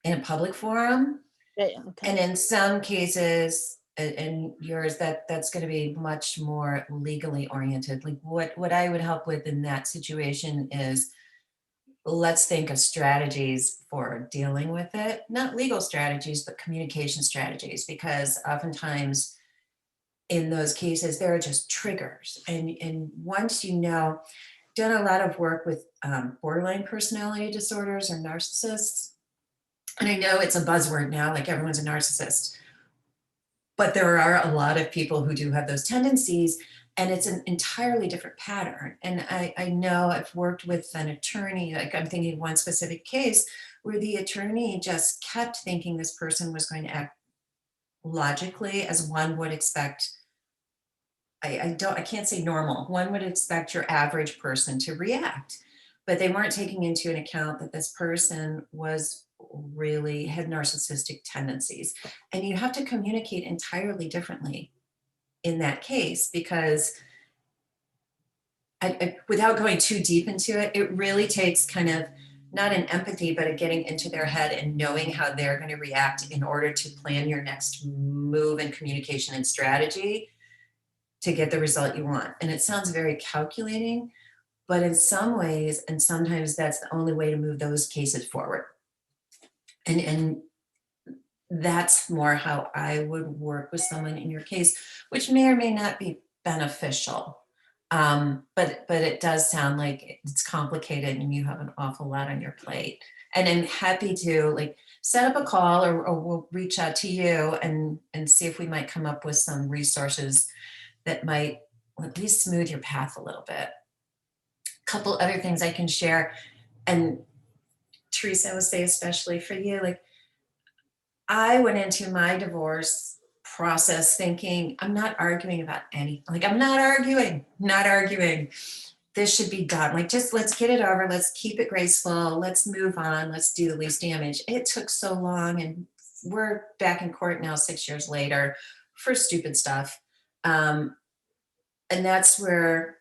a public forum. Yeah, okay. And in some cases, in yours, that's going to be much more legally oriented. Like what I would help with in that situation is, let's think of strategies for dealing with it, not legal strategies, but communication strategies, because oftentimes in those cases, there are just triggers. And once done a lot of work with borderline personality disorders or narcissists. And I know it's a buzzword now, like everyone's a narcissist. But there are a lot of people who do have those tendencies, and it's an entirely different pattern. And I know I've worked with an attorney, like I'm thinking of one specific case where the attorney just kept thinking this person was going to act logically as one would expect. I can't say normal. One would expect your average person to react, but they weren't taking into an account that this person had narcissistic tendencies. And you have to communicate entirely differently in that case, because without going too deep into it, it really takes kind of not an empathy, but a getting into their head and knowing how they're going to react in order to plan your next move in communication and strategy to get the result you want. And it sounds very calculating, but in some ways, and sometimes that's the only way to move those cases forward. And that's more how I would work with someone in your case, which may or may not be beneficial. But it does sound like it's complicated and you have an awful lot on your plate. And I'm happy to like set up a call or we'll reach out to you and see if we might come up with some resources that might at least smooth your path a little bit. A couple other things I can share. And Teresa, I would say, especially for you, like I went into my divorce process thinking, I'm not arguing about anything. Like, I'm not arguing. This should be done. Like, just let's get it over. Let's keep it graceful. Let's move on. Let's do the least damage. It took so long. And we're back in court now 6 years later for stupid stuff. And that's where,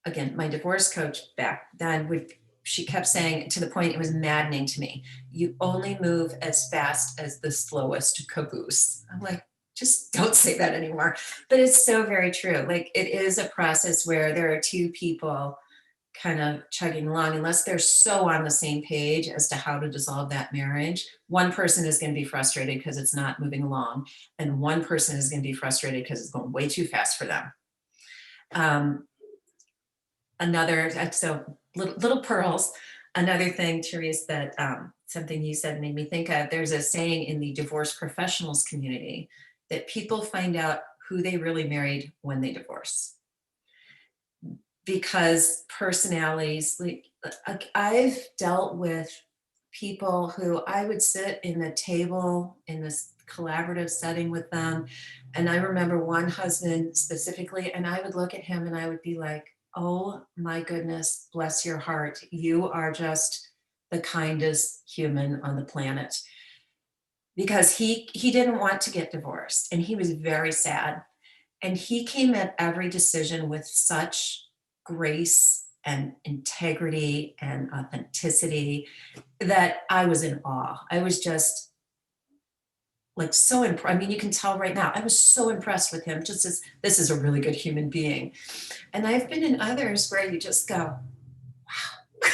again, my divorce coach back then she kept saying, to the point it was maddening to me, you only move as fast as the slowest caboose. I'm like, just don't say that anymore. But it's so very true. Like, it is a process where there are two people kind of chugging along, unless they're so on the same page as to how to dissolve that marriage. One person is going to be frustrated because it's not moving along, and one person is going to be frustrated because it's going way too fast for them. So little pearls. Another thing, Therese, that something you said made me think of, there's a saying in the divorce professionals community that people find out who they really married when they divorce. Because personalities, like I've dealt with people who I would sit in the table in this collaborative setting with them. And I remember one husband specifically, and I would look at him and I would be like, oh my goodness, bless your heart. You are just the kindest human on the planet. Because he didn't want to get divorced and he was very sad. And he came at every decision with such grace and integrity and authenticity that I was in awe. I was just like so impressed. I mean, you can tell right now, I was so impressed with him, just as this is a really good human being. And I've been in others where you just go, wow.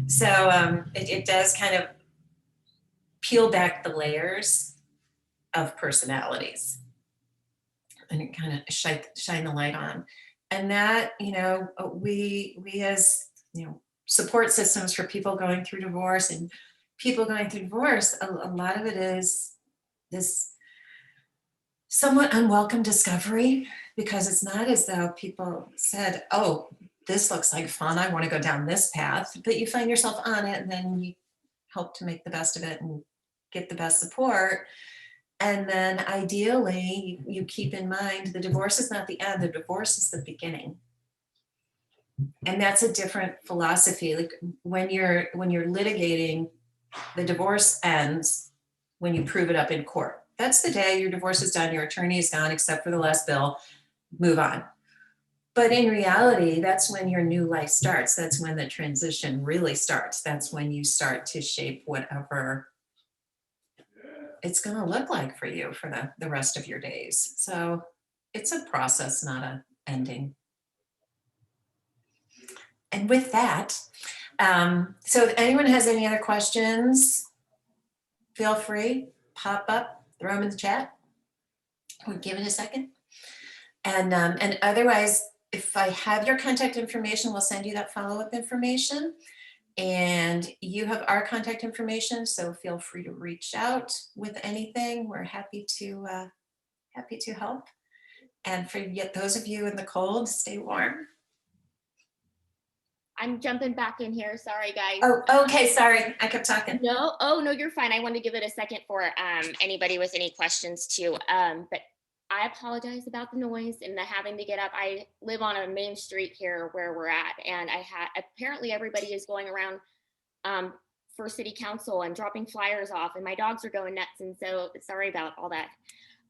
So it does kind of peel back the layers of personalities and it kind of shine the light on. And that, we as, support systems for people going through divorce and people going through divorce, a lot of it is this somewhat unwelcome discovery, because it's not as though people said, oh, this looks like fun, I want to go down this path, but you find yourself on it and then you help to make the best of it and get the best support. And then ideally, you keep in mind the divorce is not the end, the divorce is the beginning. And that's a different philosophy. Like when you're litigating, the divorce ends when you prove it up in court. That's the day your divorce is done, your attorney is gone except for the last bill, move on. But in reality, that's when your new life starts. That's when the transition really starts. That's when you start to shape whatever it's going to look like for you for the rest of your days. So it's a process, not an ending. And with that, so if anyone has any other questions, feel free, pop up, throw them in the chat. We'll give it a second. And otherwise, if I have your contact information, we'll send you that follow-up information. And you have our contact information, so feel free to reach out with anything. We're happy to help. And for those of you in the cold, stay warm. I'm jumping back in here. Sorry, guys. Oh, okay. Sorry, I kept talking. No, oh no, you're fine. I want to give it a second for anybody with any questions too. But I apologize about the noise and the having to get up. I live on a main street here where we're at, and apparently everybody is going around for city council and dropping flyers off, and my dogs are going nuts. And so sorry about all that.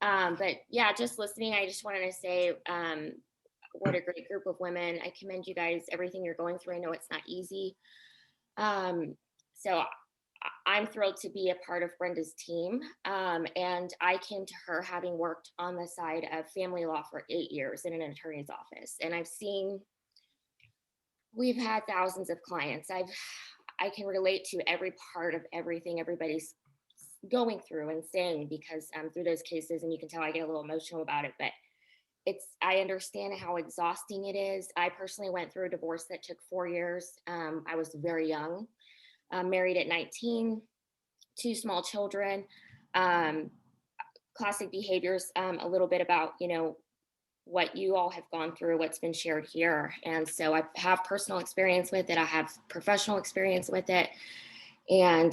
But yeah, just listening, I just wanted to say what a great group of women. I commend you guys, everything you're going through. I know it's not easy. So I'm thrilled to be a part of Brenda's team. And I came to her having worked on the side of family law for 8 years in an attorney's office. And we've had thousands of clients. I can relate to every part of everything everybody's going through and saying, because through those cases, and you can tell I get a little emotional about it, but I understand how exhausting it is. I personally went through a divorce that took 4 years. I was very young, married at 19, 2 small children, classic behaviors, a little bit about, what you all have gone through, what's been shared here. And so I have personal experience with it. I have professional experience with it. And,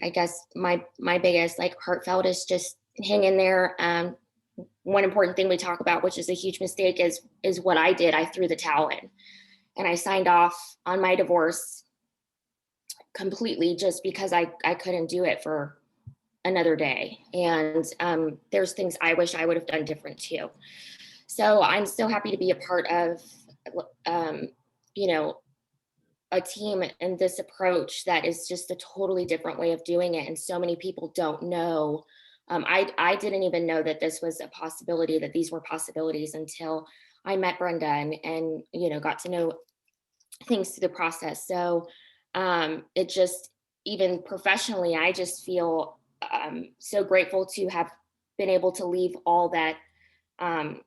I guess my biggest heartfelt is just hang in there. One important thing we talk about, which is a huge mistake, is what I did. I threw the towel in and I signed off on my divorce completely just because I couldn't do it for another day. And there's things I wish I would have done different too. So I'm so happy to be a part of, a team and this approach that is just a totally different way of doing it. And so many people don't know. I didn't even know that this was a possibility, that these were possibilities until I met Brenda and got to know things through the process. So it just, even professionally, I just feel so grateful to have been able to leave all that kind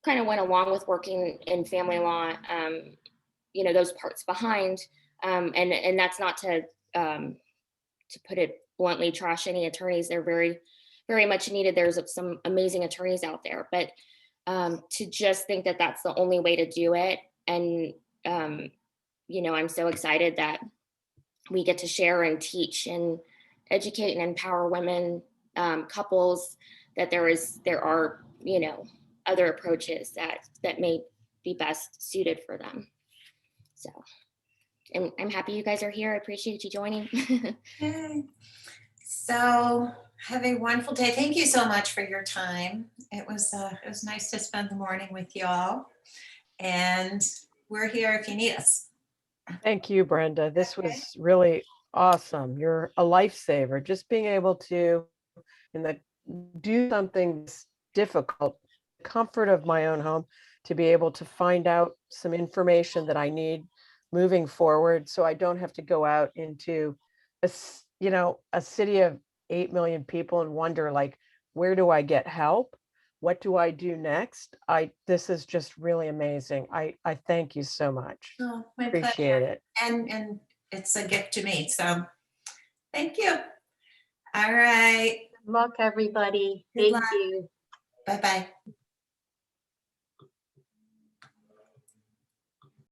of went along with working in family law, those parts behind. And that's not to put it bluntly, trash any attorneys. They're very, very much needed. There's some amazing attorneys out there, but to just think that that's the only way to do it. And, I'm so excited that we get to share and teach and educate and empower women, couples, that there are, other approaches that may be best suited for them. So I'm happy you guys are here. I appreciate you joining. Yay. So have a wonderful day. Thank you so much for your time. It was nice to spend the morning with y'all, and we're here if you need us. Thank you, Brenda. This Okay. was really awesome. You're a lifesaver. Just being able to do something that's difficult, the comfort of my own home, to be able to find out some information that I need moving forward, so I don't have to go out into a city of 8 million people and wonder, where do I get help? What do I do next? This is just really amazing. I thank you so much. Oh, my Appreciate pleasure. it. And it's a gift to me. So thank you. All right. Good luck, everybody. Good Thank luck. you. Bye-bye.